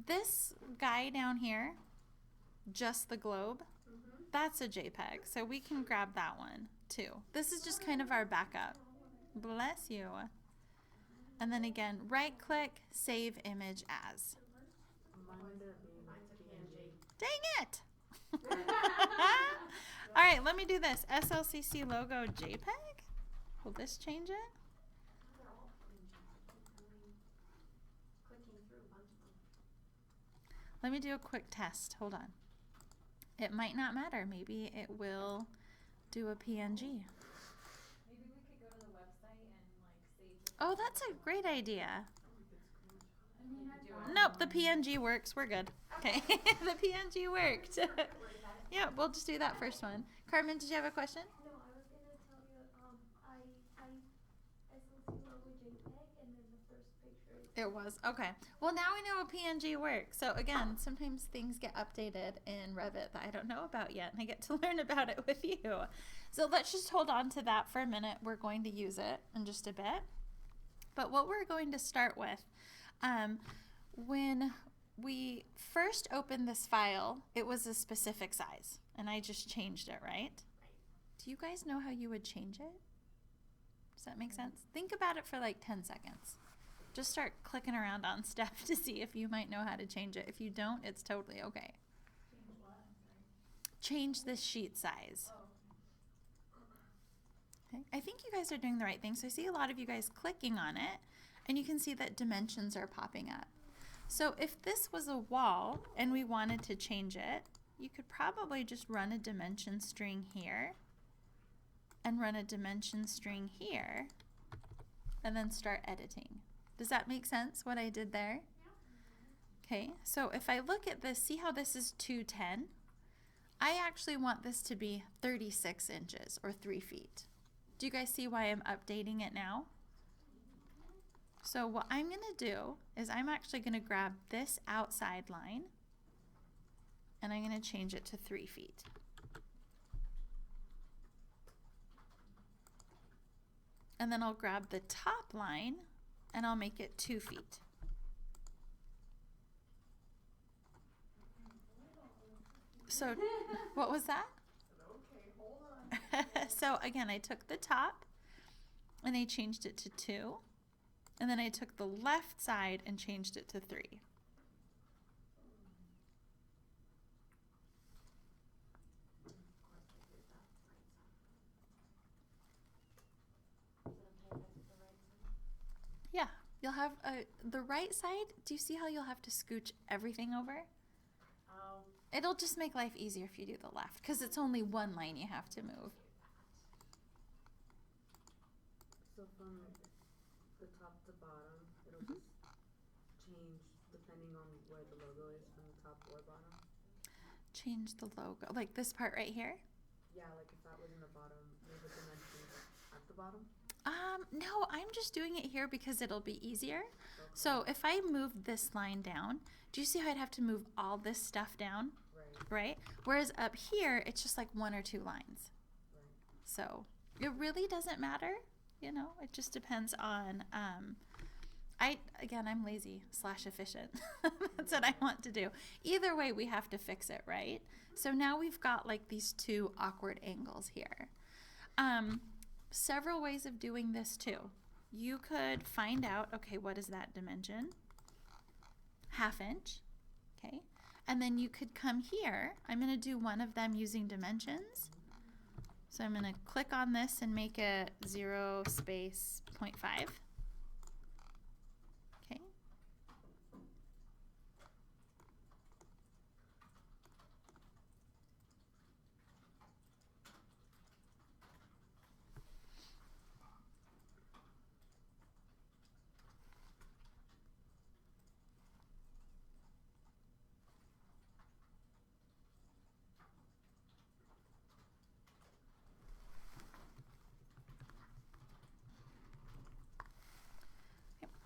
This guy down here, just the globe, that's a JPEG. So we can grab that one too. This is just kind of our backup. Bless you. And then again, right click, save image as. Mine's a PNG. Dang it! All right, let me do this. SLCC logo JPEG. Will this change it? They're all PNGs. I'm clicking through a bunch of them. Let me do a quick test. Hold on. It might not matter. Maybe it will do a PNG. Maybe we could go to the website and like save the. Oh, that's a great idea. I mean, I thought. Nope, the PNG works. We're good. Okay, the PNG worked. Yeah, we'll just do that first one. Carmen, did you have a question? No, I was gonna tell you, I SLC logo JPEG and then the first picture is. It was. Okay. Well, now we know a PNG works. So again, sometimes things get updated in Revit that I don't know about yet, and I get to learn about it with you. So let's just hold on to that for a minute. We're going to use it in just a bit. But what we're going to start with, when we first opened this file, it was a specific size, and I just changed it, right? Do you guys know how you would change it? Does that make sense? Think about it for like 10 seconds. Just start clicking around on stuff to see if you might know how to change it. If you don't, it's totally okay. Change what? I'm sorry. Change the sheet size. Oh. Okay. I think you guys are doing the right thing. So I see a lot of you guys clicking on it, and you can see that dimensions are popping up. So if this was a wall and we wanted to change it, you could probably just run a dimension string here and run a dimension string here and then start editing. Does that make sense, what I did there? Okay, so if I look at this, see how this is 210? I actually want this to be 36 inches or 3 feet. Do you guys see why I'm updating it now? So what I'm going to do is I'm actually going to grab this outside line and I'm going to change it to 3 feet. And then I'll grab the top line and I'll make it 2 feet. So what was that? Okay, hold on. So again, I took the top and I changed it to 2. And then I took the left side and changed it to 3. Yeah, you'll have the right side. Do you see how you'll have to scooch everything over? Oh. It'll just make life easier if you do the left, because it's only one line you have to move. So from the top to bottom, it'll just change depending on where the logo is from the top or bottom? Change the logo, like this part right here? Yeah, like if that was in the bottom, move the dimensions at the bottom? No, I'm just doing it here because it'll be easier. Okay. So if I move this line down, do you see how I'd have to move all this stuff down? Right, Right? Whereas up here, it's just like 1 or 2 lines. right. So it really doesn't matter, you know, it just depends on, I'm lazy / efficient. That's what I want to do. Either way, we have to fix it, right? So now we've got like these 2 awkward angles here. Several ways of doing this too. You could find out, okay, what is that dimension? 1/2 inch, okay? And then you could come here. I'm gonna do one of them using dimensions. So I'm going to click on this and make it 0 space 0.5. Okay.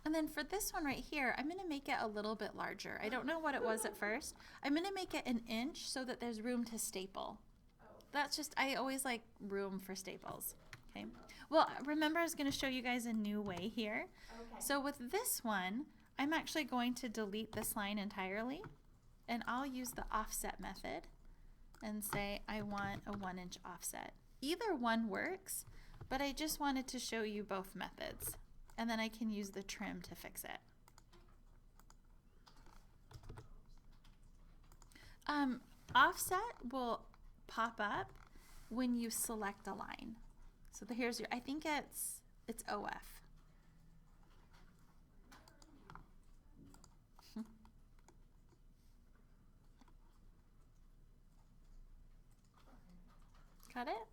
And then for this one right here, I'm going to make it a little bit larger. I don't know what it was at first. I'm going to make it 1 inch so that there's room to staple. That's just, I always like room for staples. Okay. Well, remember I was going to show you guys a new way here. Okay. So with this one, I'm actually going to delete this line entirely, and I'll use the offset method and say I want a 1 inch offset. Either one works, but I just wanted to show you both methods. And then I can use the trim to fix it. Offset will pop up when you select a line. So here's your, I think it's OF. Got it?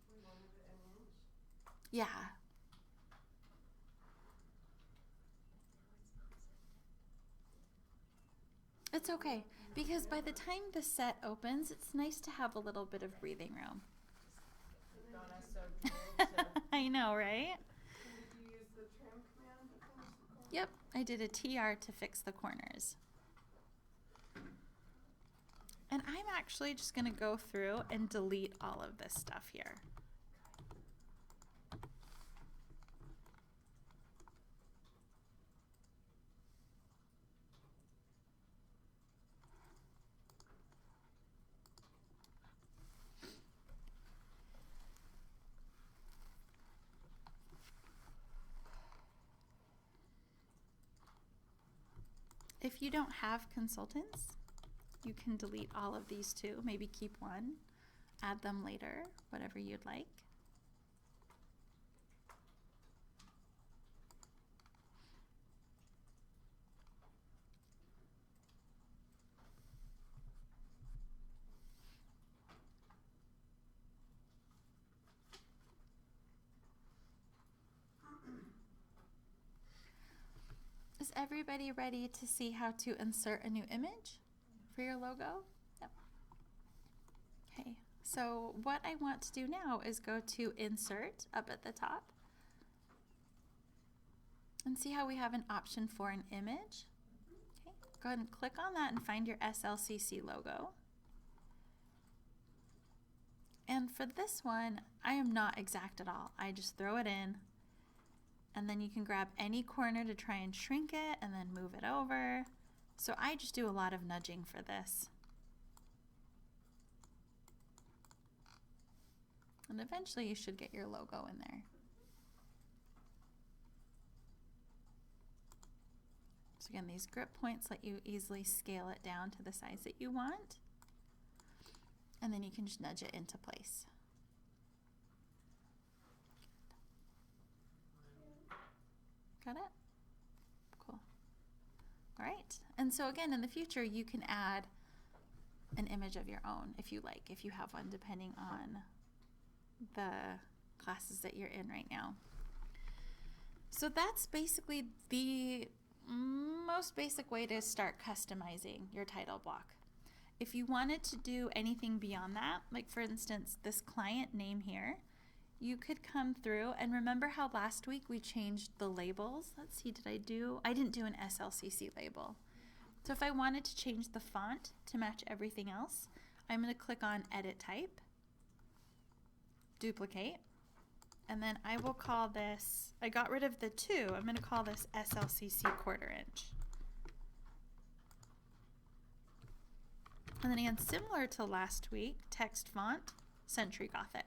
We wanted it 1 inch. Yeah. It's okay, because by the time the set opens, it's nice to have a little bit of breathing room. Got us so good to. I know, right? And did you use the trim command to finish the corner? Yep, I did a TR to fix the corners. And I'm actually just going to go through and delete all of this stuff here. If you don't have consultants, you can delete all of these too. Maybe keep one, add them later, whatever you'd like. Is everybody ready to see how to insert a new image for your logo? Yep. Okay, so what I want to do now is go to Insert up at the top and see how we have an option for an image. Okay, go ahead and click on that and find your Slcc logo. And for this one, I am not exact at all. I just throw it in, and then you can grab any corner to try and shrink it and then move it over. So I just do a lot of nudging for this. And eventually you should get your logo in there. So again, these grip points let you easily scale it down to the size that you want. And then you can just nudge it into place. Got it? Cool. All right. And so again, in the future, you can add an image of your own if you like, if you have one, depending on the classes that you're in right now. So that's basically the most basic way to start customizing your title block. If you wanted to do anything beyond that, like for instance, this client name here, you could come through and remember how last week we changed the labels. Let's see, I didn't do an Slcc label. So if I wanted to change the font to match everything else, I'm going to click on Edit Type, Duplicate, and then I will call this, I got rid of the 2, I'm going to call this Slcc 1/4 inch. And then again, similar to last week, text font, Century Gothic.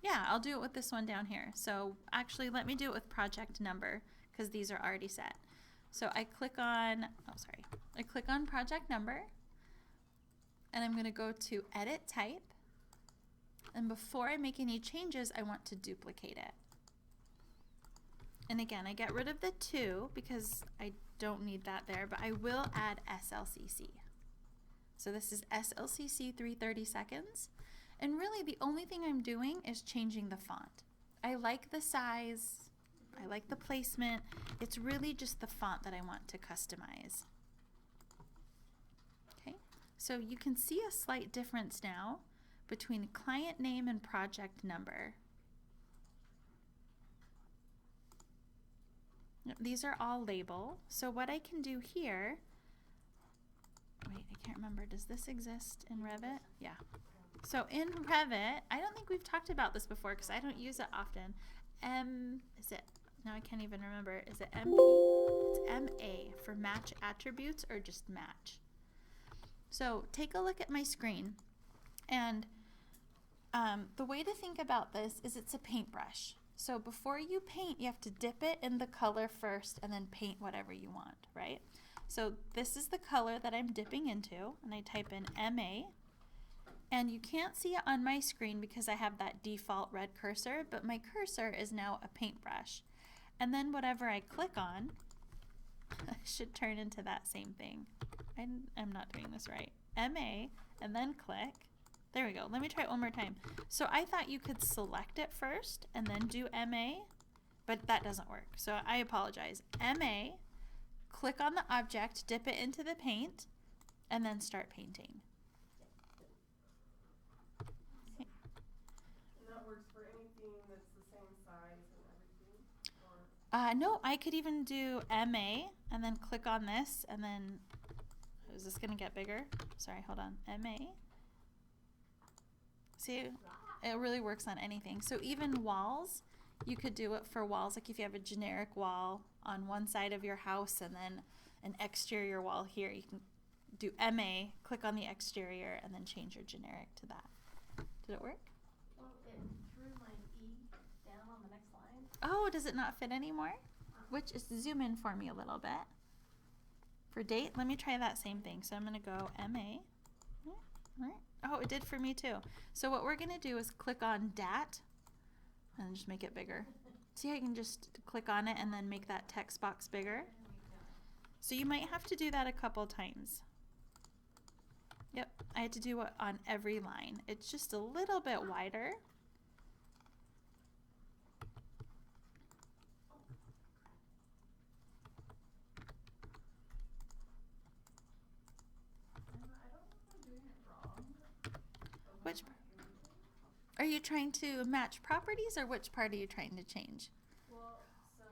Yeah, I'll do it with this one down here. So actually, let me do it with project number because these are already set. So I click on, oh sorry, I click on project number, and I'm going to go to edit type. And before I make any changes, I want to duplicate it. And again, I get rid of the 2 because I don't need that there, but I will add SLCC. So this is SLCC 330 seconds. And really the only thing I'm doing is changing the font. I like the size, I like the placement. It's really just the font that I want to customize. Okay, so you can see a slight difference now between client name and project number. These are all label. So what I can do here, wait, I can't remember, does this exist in Revit? Yeah. So in Revit, I don't think we've talked about this before because I don't use it often. Is it, now I can't even remember, is it MP? It's MA for match attributes or just match. So take a look at my screen, and the way to think about this is it's a paintbrush. So before you paint, you have to dip it in the color first and then paint whatever you want, right? So this is the color that I'm dipping into, and I type in MA. And you can't see it on my screen because I have that default red cursor, but my cursor is now a paintbrush. And then whatever I click on should turn into that same thing. I'm not doing this right. MA, and then click. There we go. Let me try it one more time. So I thought you could select it first and then do MA, but that doesn't work. So I apologize. MA, click on the object, dip it into the paint, and then start painting. And that works for anything that's the same size and everything? Or No, I could even do MA and then click on this, and then, is this gonna get bigger? Sorry, hold on. MA. See, it really works on anything. So even walls, you could do it for walls. Like if you have a generic wall on one side of your house and then an exterior wall here, you can do MA, click on the exterior, and then change your generic to that. Did it work? Well, it threw my E down on the next line. Oh, does it not fit anymore? Which is, zoom in for me a little bit. For date, let me try that same thing. So I'm gonna go MA. Right. Oh, it did for me too. So what we're gonna do is click on DAT and just make it bigger. See how you can just click on it and then make that text box bigger? So you might have to do that a couple times. Yep, I had to do it on every line. It's just a little bit wider. Which are you trying to match properties, or which part are you trying to change? Well, so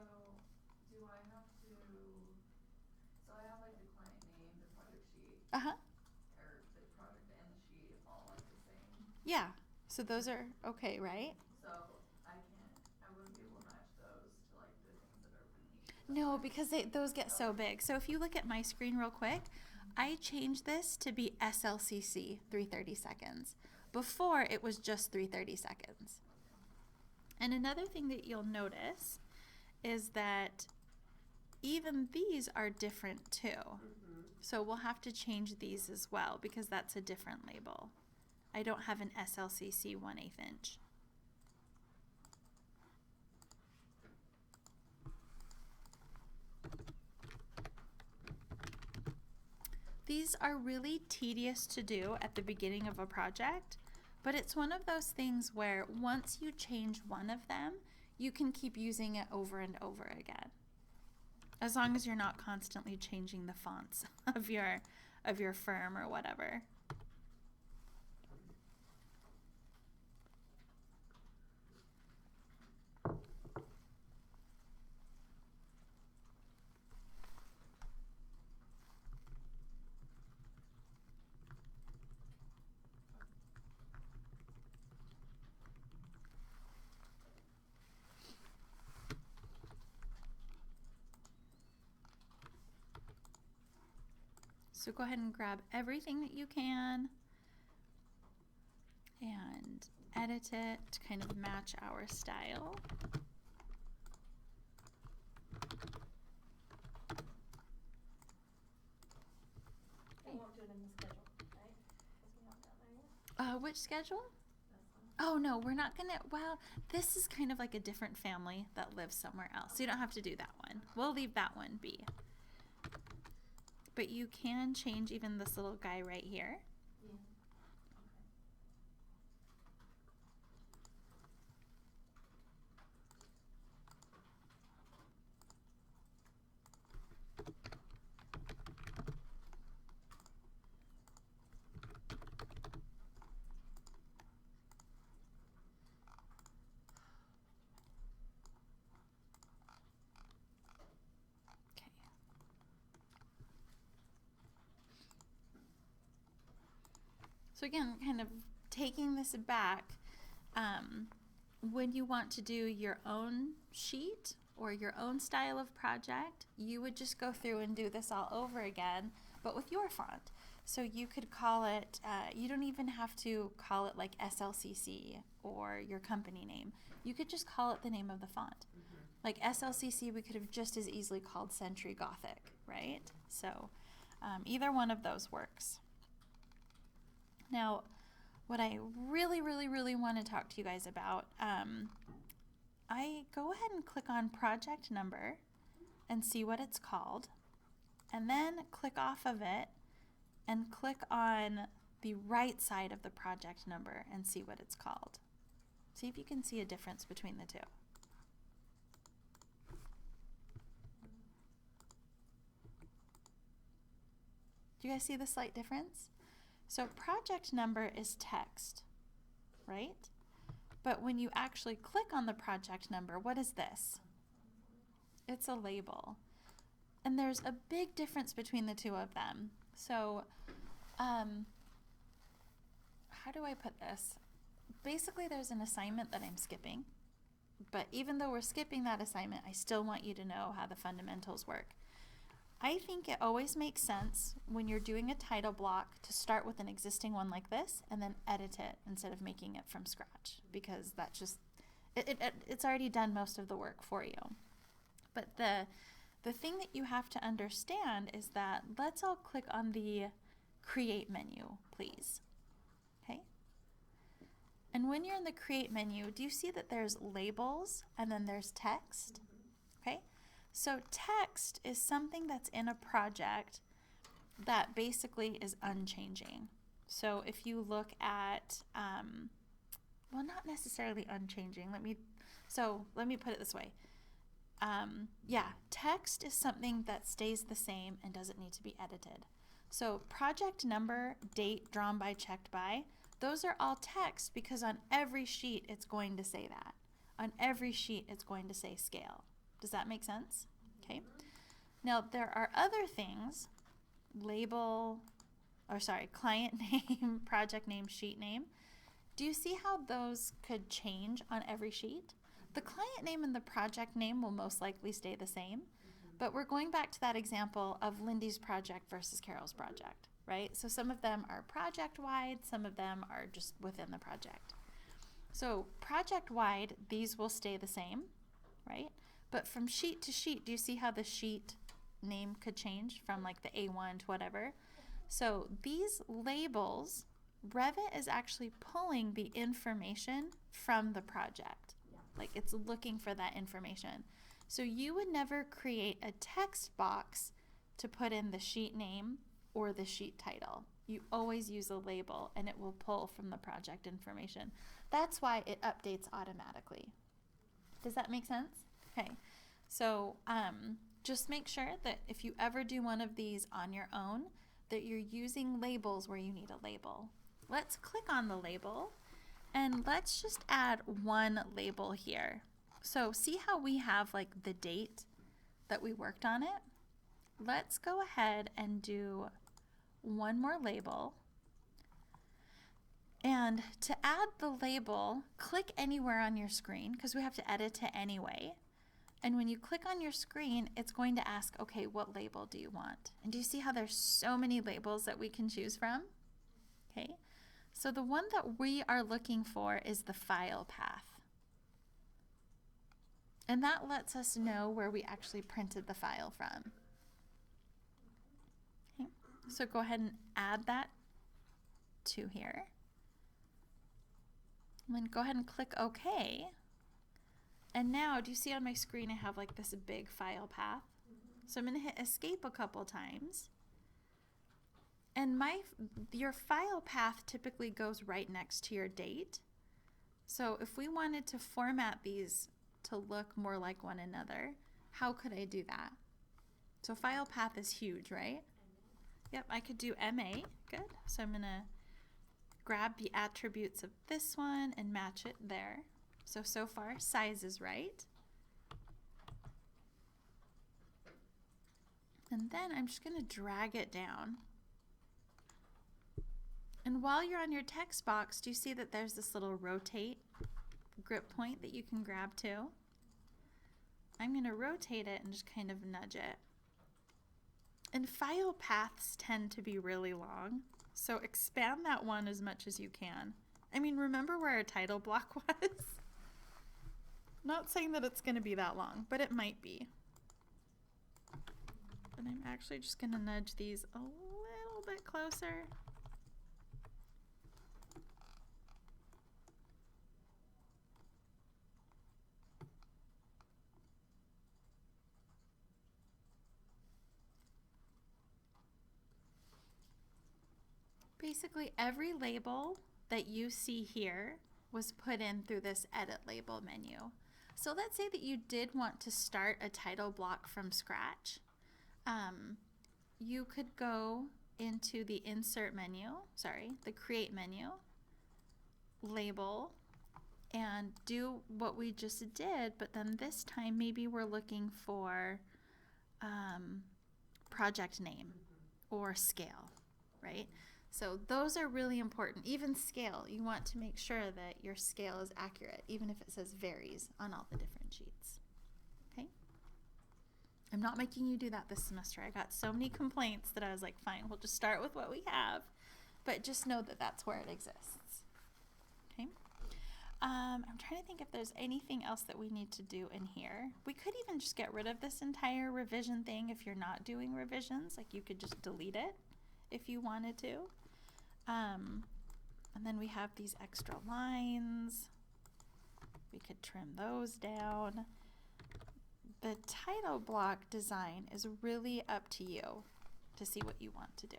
do I have to, so I have like the client name, the project sheet, Uh-huh. or the project and the sheet all like the same. Yeah. So those are okay, right? So I wouldn't be able to match those to like the things that are beneath. No, because those get so big. So if you look at my screen real quick, I changed this to be SLCC 330 seconds. Before, it was just 330 seconds. And another thing that you'll notice is that even these are different too. Mm-hmm. So we'll have to change these as well because that's a different label. I don't have an SLCC 1/8 inch. These are really tedious to do at the beginning of a project, but it's one of those things where once you change one of them, you can keep using it over and over again. As long as you're not constantly changing the fonts of your firm or whatever. So go ahead and grab everything that you can and edit it to kind of match our style. Which schedule? This one? Oh no, we're not gonna, well, this is kind of like a different family that lives somewhere else. So you don't have to do that one. We'll leave that one be. But you can change even this little guy right here. Yeah. Okay. Okay. So again, kind of taking this back, when you want to do your own sheet or your own style of project, you would just go through and do this all over again, but with your font. So you could call it, you don't even have to call it like SLCC or your company name. You could just call it the name of the font. Like SLCC, we could have just as easily called Century Gothic, right? So either one of those works. Now, what I really want to talk to you guys about, I go ahead and click on project number and see what it's called, and then click off of it and click on the right side of the project number and see what it's called. See if you can see a difference between the two. Do you guys see the slight difference? So project number is text, right? But when you actually click on the project number, what is this? It's a label. And there's a big difference between the two of them. So, how do I put this? Basically, there's an assignment that I'm skipping. But even though we're skipping that assignment, I still want you to know how the fundamentals work. I think it always makes sense when you're doing a title block to start with an existing one like this and then edit it instead of making it from scratch, because that's just, it's already done most of the work for you. But the thing that you have to understand is that let's all click on the Create menu, please. Okay? And when you're in the Create menu, do you see that there's labels and then there's text? Okay? So text is something that's in a project that basically is unchanging. So if you look at, well, not necessarily unchanging. Let me put it this way. Yeah, text is something that stays the same and doesn't need to be edited. So project number, date, drawn by, checked by, those are all text because on every sheet it's going to say that. On every sheet it's going to say scale. Does that make sense? Okay. Now there are other things, client name, project name, sheet name. Do you see how those could change on every sheet? The client name and the project name will most likely stay the same, but we're going back to that example of Lindy's project versus Carol's project, right? So some of them are project-wide, some of them are just within the project. So project-wide, these will stay the same, right? But from sheet to sheet, do you see how the sheet name could change from like the A1 to whatever? So these labels, Revit is actually pulling the information from the project. Like it's looking for that information. So you would never create a text box to put in the sheet name or the sheet title. You always use a label and it will pull from the project information. That's why it updates automatically. Does that make sense? Okay, so just make sure that if you ever do one of these on your own, that you're using labels where you need a label. Let's click on the label and let's just add one label here. So see how we have like the date that we worked on it? Let's go ahead and do one more label. And to add the label, click anywhere on your screen because we have to edit it anyway. And when you click on your screen, it's going to ask, okay, what label do you want? And do you see how there's so many labels that we can choose from? Okay, so the one that we are looking for is the file path. And that lets us know where we actually printed the file from. Okay, so go ahead and add that to here. And then go ahead and click OK. And now, do you see on my screen I have like this big file path? So I'm going to hit escape a couple times. And your file path typically goes right next to your date. So if we wanted to format these to look more like one another, how could I do that? So file path is huge, right? Yep, I could do MA. Good. So I'm going to grab the attributes of this one and match it there. So far, size is right. And then I'm just going to drag it down. And while you're on your text box, do you see that there's this little rotate grip point that you can grab too? I'm going to rotate it and just kind of nudge it. And file paths tend to be really long, so expand that one as much as you can. I mean, remember where our title block was? Not saying that it's going to be that long, but it might be. And I'm actually just going to nudge these a little bit closer. Basically, every label that you see here was put in through this Edit Label menu. So let's say that you did want to start a title block from scratch. You could go into the Insert menu, the Create menu, Label, and do what we just did, but then this time maybe we're looking for project name or scale, right? So those are really important. Even scale, you want to make sure that your scale is accurate, even if it says varies on all the different sheets. Okay? I'm not making you do that this semester. I got so many complaints that I was like, fine, we'll just start with what we have, but just know that that's where it exists. Okay? I'm trying to think if there's anything else that we need to do in here. We could even just get rid of this entire revision thing if you're not doing revisions. Like you could just delete it if you wanted to. And then we have these extra lines. We could trim those down. The title block design is really up to you to see what you want to do.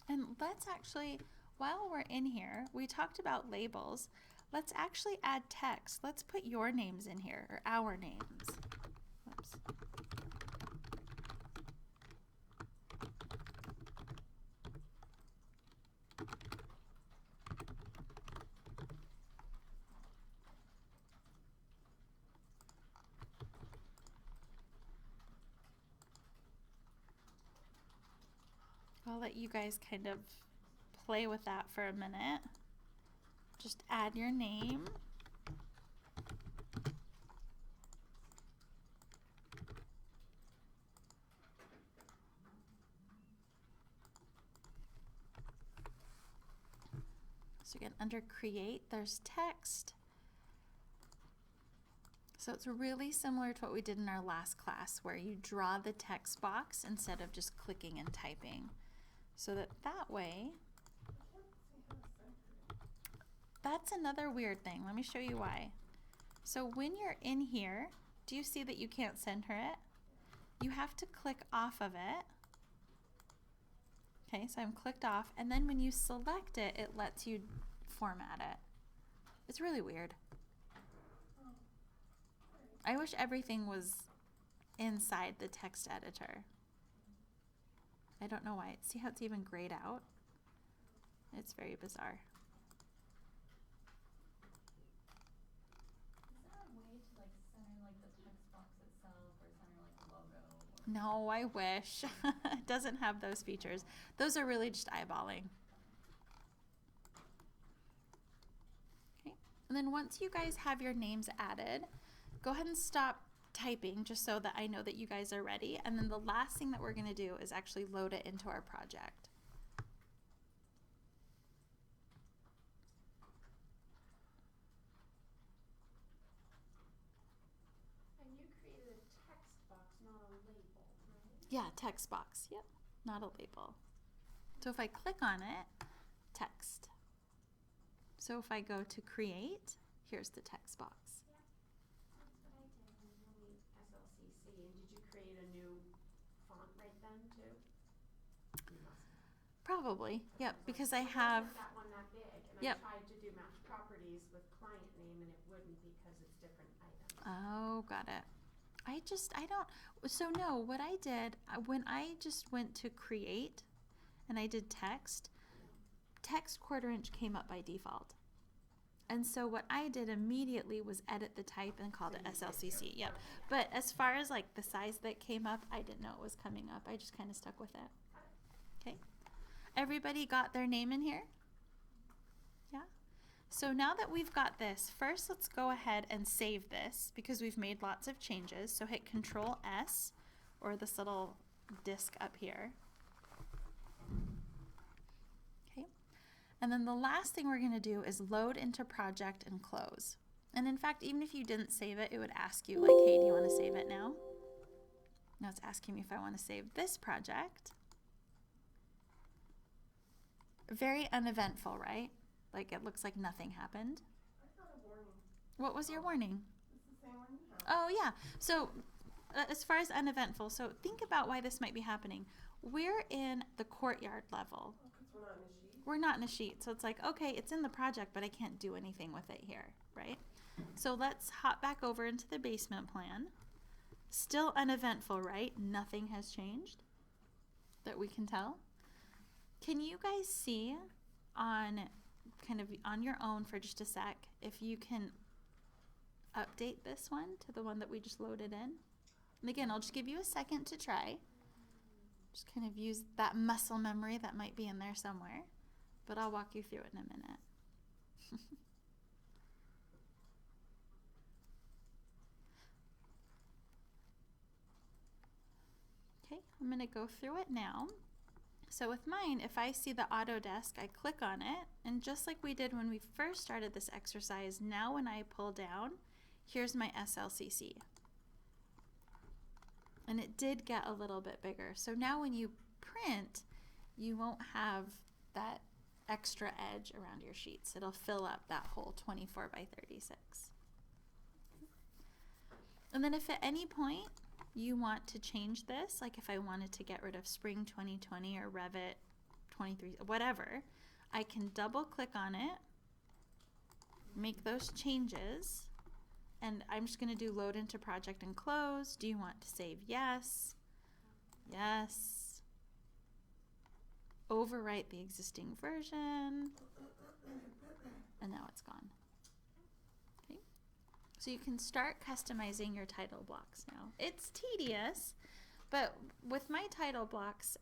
And let's actually, while we're in here, we talked about labels. Let's actually add text. Let's put your names in here, or our names. Whoops. I'll let you guys kind of play with that for a minute. Just add your name. So again, under Create, there's text. So it's really similar to what we did in our last class, where you draw the text box instead of just clicking and typing. So that way, that's another weird thing. Let me show you why. So when you're in here, do you see that you can't center it? You have to click off of it. Okay, so I'm clicked off, and then when you select it, it lets you format it. It's really weird. I wish everything was inside the text editor. I don't know why. See how it's even grayed out? It's very bizarre. Is there a way to like center like the text box itself or center like the logo? Or No, I wish. It doesn't have those features. Those are really just eyeballing. Okay. And then once you guys have your names added, go ahead and stop typing just so that I know that you guys are ready. And then the last thing that we're going to do is actually load it into our project. And you created a text box, not a label, right? Yeah, text box. Yep, not a label. So if I click on it, text. So if I go to create, here's the text box. That's what I did when we SLCC. And did you create a new font right then too? You must have. Probably, yep, because I It have, wasn't that one that big, and Yep. I tried to do match properties with client name, and it wouldn't because it's different items. oh, got it. I don't, so no, what I did, when I just went to create and I did text 1/4" came up by default. And so what I did immediately was edit the type and called it SLCC, yep. But as far as like the size that came up, I didn't know it was coming up. I just kind of stuck with it. Okay. Everybody got their name in here? Yeah? So now that we've got this, first let's go ahead and save this because we've made lots of changes. So hit Control S or this little disk up here. Okay. And then the last thing we're going to do is load into project and close. And in fact, even if you didn't save it, it would ask you like, hey, do you want to save it now? Now it's asking me if I want to save this project. Very uneventful, right? Like it looks like nothing happened. I got a warning. What was your warning? It's the same one you have. Oh yeah, so as far as uneventful, so think about why this might be happening. We're in the courtyard level. Oh, 'cause we're not in a sheet. We're not in a sheet, so it's like, okay, it's in the project, but I can't do anything with it here, right? So let's hop back over into the basement plan. Still uneventful, right? Nothing has changed that we can tell. Can you guys see on kind of on your own for just a sec if you can update this one to the one that we just loaded in? And again, I'll just give you a second to try. Just kind of use that muscle memory that might be in there somewhere, but I'll walk you through it in a minute. Okay, I'm going to go through it now. So with mine, if I see the Autodesk, I click on it, and just like we did when we first started this exercise, now when I pull down, here's my SLCC. And it did get a little bit bigger. So now when you print, you won't have that extra edge around your sheets. It'll fill up that whole 24 by 36. And then if at any point you want to change this, like if I wanted to get rid of Spring 2020 or Revit 23, whatever, I can double click on it, make those changes, and I'm just going to do load into project and close. Do you want to save? Yes. Yes. Overwrite the existing version. And now it's gone. Okay. So you can start customizing your title blocks now. It's tedious, but with my title blocks,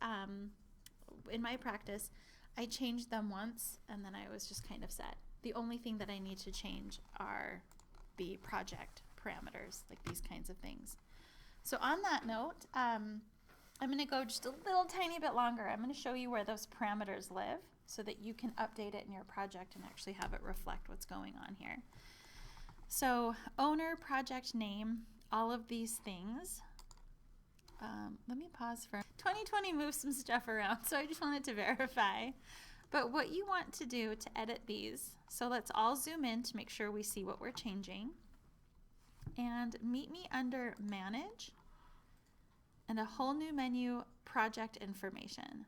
in my practice, I changed them once and then I was just kind of set. The only thing that I need to change are the project parameters, like these kinds of things. So on that note, I'm going to go just a little tiny bit longer. I'm going to show you where those parameters live so that you can update it in your project and actually have it reflect what's going on here. So owner, project name, all of these things. Let me pause for 2020 moves some stuff around, so I just wanted to verify. But what you want to do to edit these, so let's all zoom in to make sure we see what we're changing. And meet me under Manage and a whole new menu, Project Information.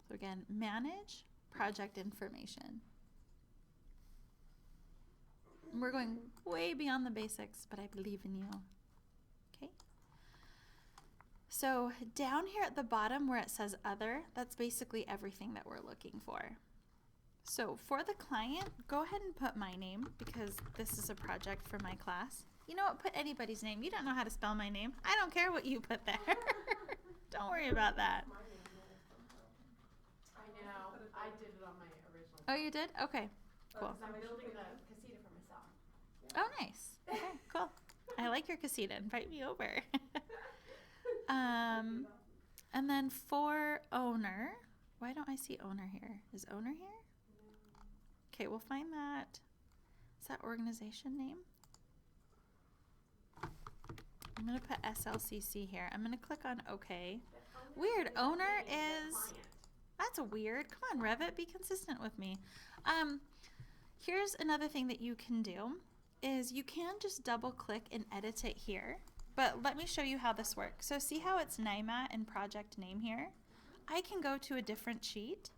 So again, Manage, Project Information. And we're going way beyond the basics, but I believe in you. Okay. So down here at the bottom where it says Other, that's basically everything that we're looking for. So for the client, go ahead and put my name because this is a project for my class. You know what? Put anybody's name. You don't know how to spell my name. I don't care what you put there. Don't worry about that. My name in it somehow. I know, I did it on my original. Oh, you did? Okay, cool. Because I'm building the casita for myself. Oh, nice. Okay, cool. I like your casita. Invite me over. And then for owner, why don't I see owner here? Is owner here? Okay, we'll find that. Is that organization name? I'm going to put SLCC here. I'm going to click on OK. The Weird. is Owner the name of is... the client. That's weird. Come on, Revit, be consistent with me. Here's another thing that you can do is you can just double click and edit it here. But let me show you how this works. So see how it's NIMA and project name here? I can go to a different sheet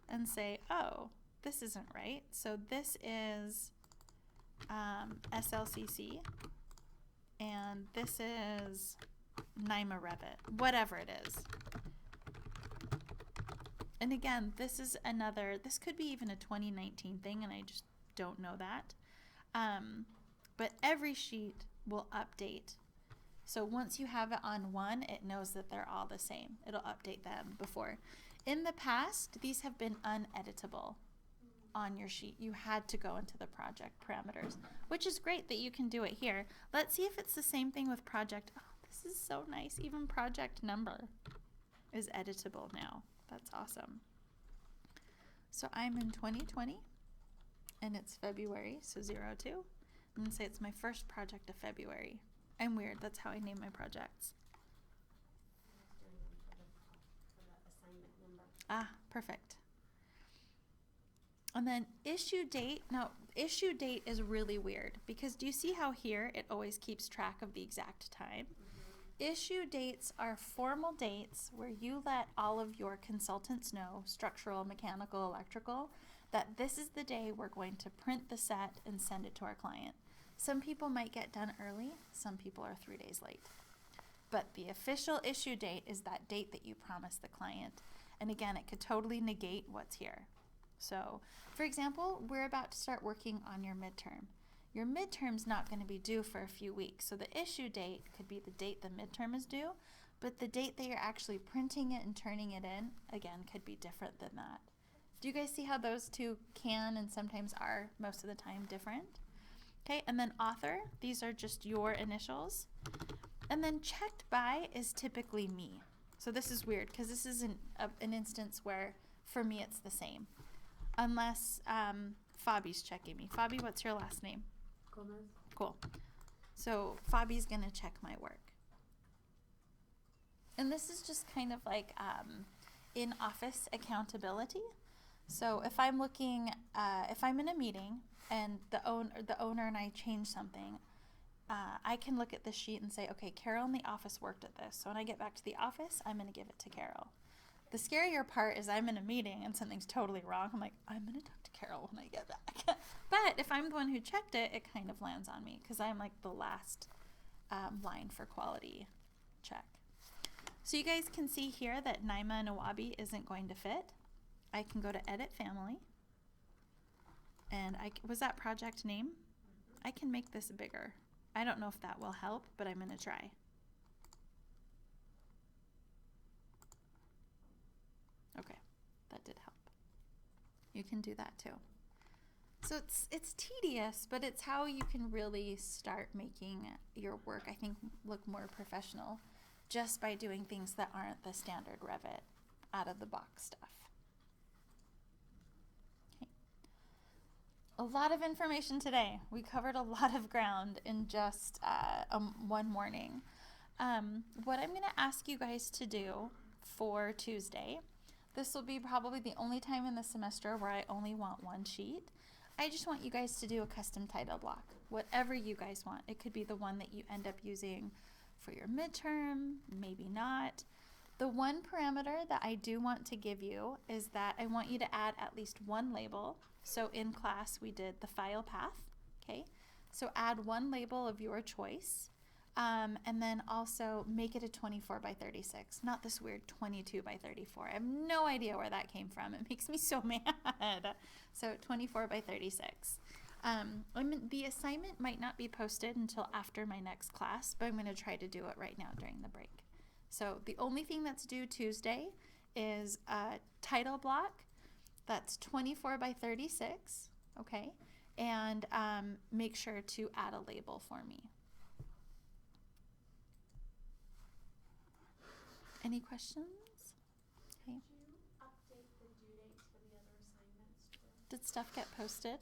and say, oh, this isn't right. So this is SLCC and this is NIMA Revit, whatever it is. And again, this is another, this could be even a 2019 thing and I just don't know that. But every sheet will update. So once you have it on one, it knows that they're all the same. It'll update them before. In the past, these have been uneditable on your sheet. You had to go into the project parameters, which is great that you can do it here. Let's see if it's the same thing with project. Oh, this is so nice. Even project number is editable now. That's awesome. So I'm in 2020 and it's February, so 02. I'm gonna say it's my first project of February. I'm weird, that's how I name my projects. I was doing them for the assignment number. Ah, perfect. And then issue date. Now, issue date is really weird because do you see how here it always keeps track of the exact time? Issue dates are formal dates where you let all of your consultants know, structural, mechanical, electrical, that this is the day we're going to print the set and send it to our client. Some people might get done early, some people are 3 days late. But the official issue date is that date that you promised the client. And again, it could totally negate what's here. So, for example, we're about to start working on your midterm. Your midterm's not going to be due for a few weeks, so the issue date could be the date the midterm is due, but the date that you're actually printing it and turning it in, again, could be different than that. Do you guys see how those two can and sometimes are most of the time different? Okay, and then author, these are just your initials. And then checked by is typically me. So this is weird because this is an instance where for me it's the same. Unless Fabi's checking me. Fabi, what's your last name? Gomez. Cool. So Fabi's gonna check my work. And this is just kind of like in-office accountability. So if I'm looking, if I'm in a meeting and the owner and I change something, I can look at this sheet and say, okay, Carol in the office worked at this. So when I get back to the office, I'm gonna give it to Carol. The scarier part is I'm in a meeting and something's totally wrong. I'm like, I'm gonna talk to Carol when I get back. But if I'm the one who checked it, it kind of lands on me because I'm like the last line for quality check. So you guys can see here that Naima and Awabi isn't going to fit. I can go to Edit Family. And was that project name? I can make this bigger. I don't know if that will help, but I'm gonna try. Okay, that did help. You can do that too. So it's tedious, but it's how you can really start making your work, I think, look more professional just by doing things that aren't the standard Revit out of the box stuff. Okay. A lot of information today. We covered a lot of ground in just one morning. What I'm gonna ask you guys to do for Tuesday, this will be probably the only time in the semester where I only want one sheet. I just want you guys to do a custom title block, whatever you guys want. It could be the one that you end up using for your midterm, maybe not. The one parameter that I do want to give you is that I want you to add at least one label. So in class we did the file path, okay? So add one label of your choice. And then also make it a 24 by 36, not this weird 22 by 34. I have no idea where that came from. It makes me so mad. So 24 by 36. The assignment might not be posted until after my next class, but I'm going to try to do it right now during the break. So the only thing that's due Tuesday is a title block that's 24 by 36, okay? And make sure to add a label for me. Any questions? Okay. Did you update the due dates for the other assignments too? Did stuff get posted?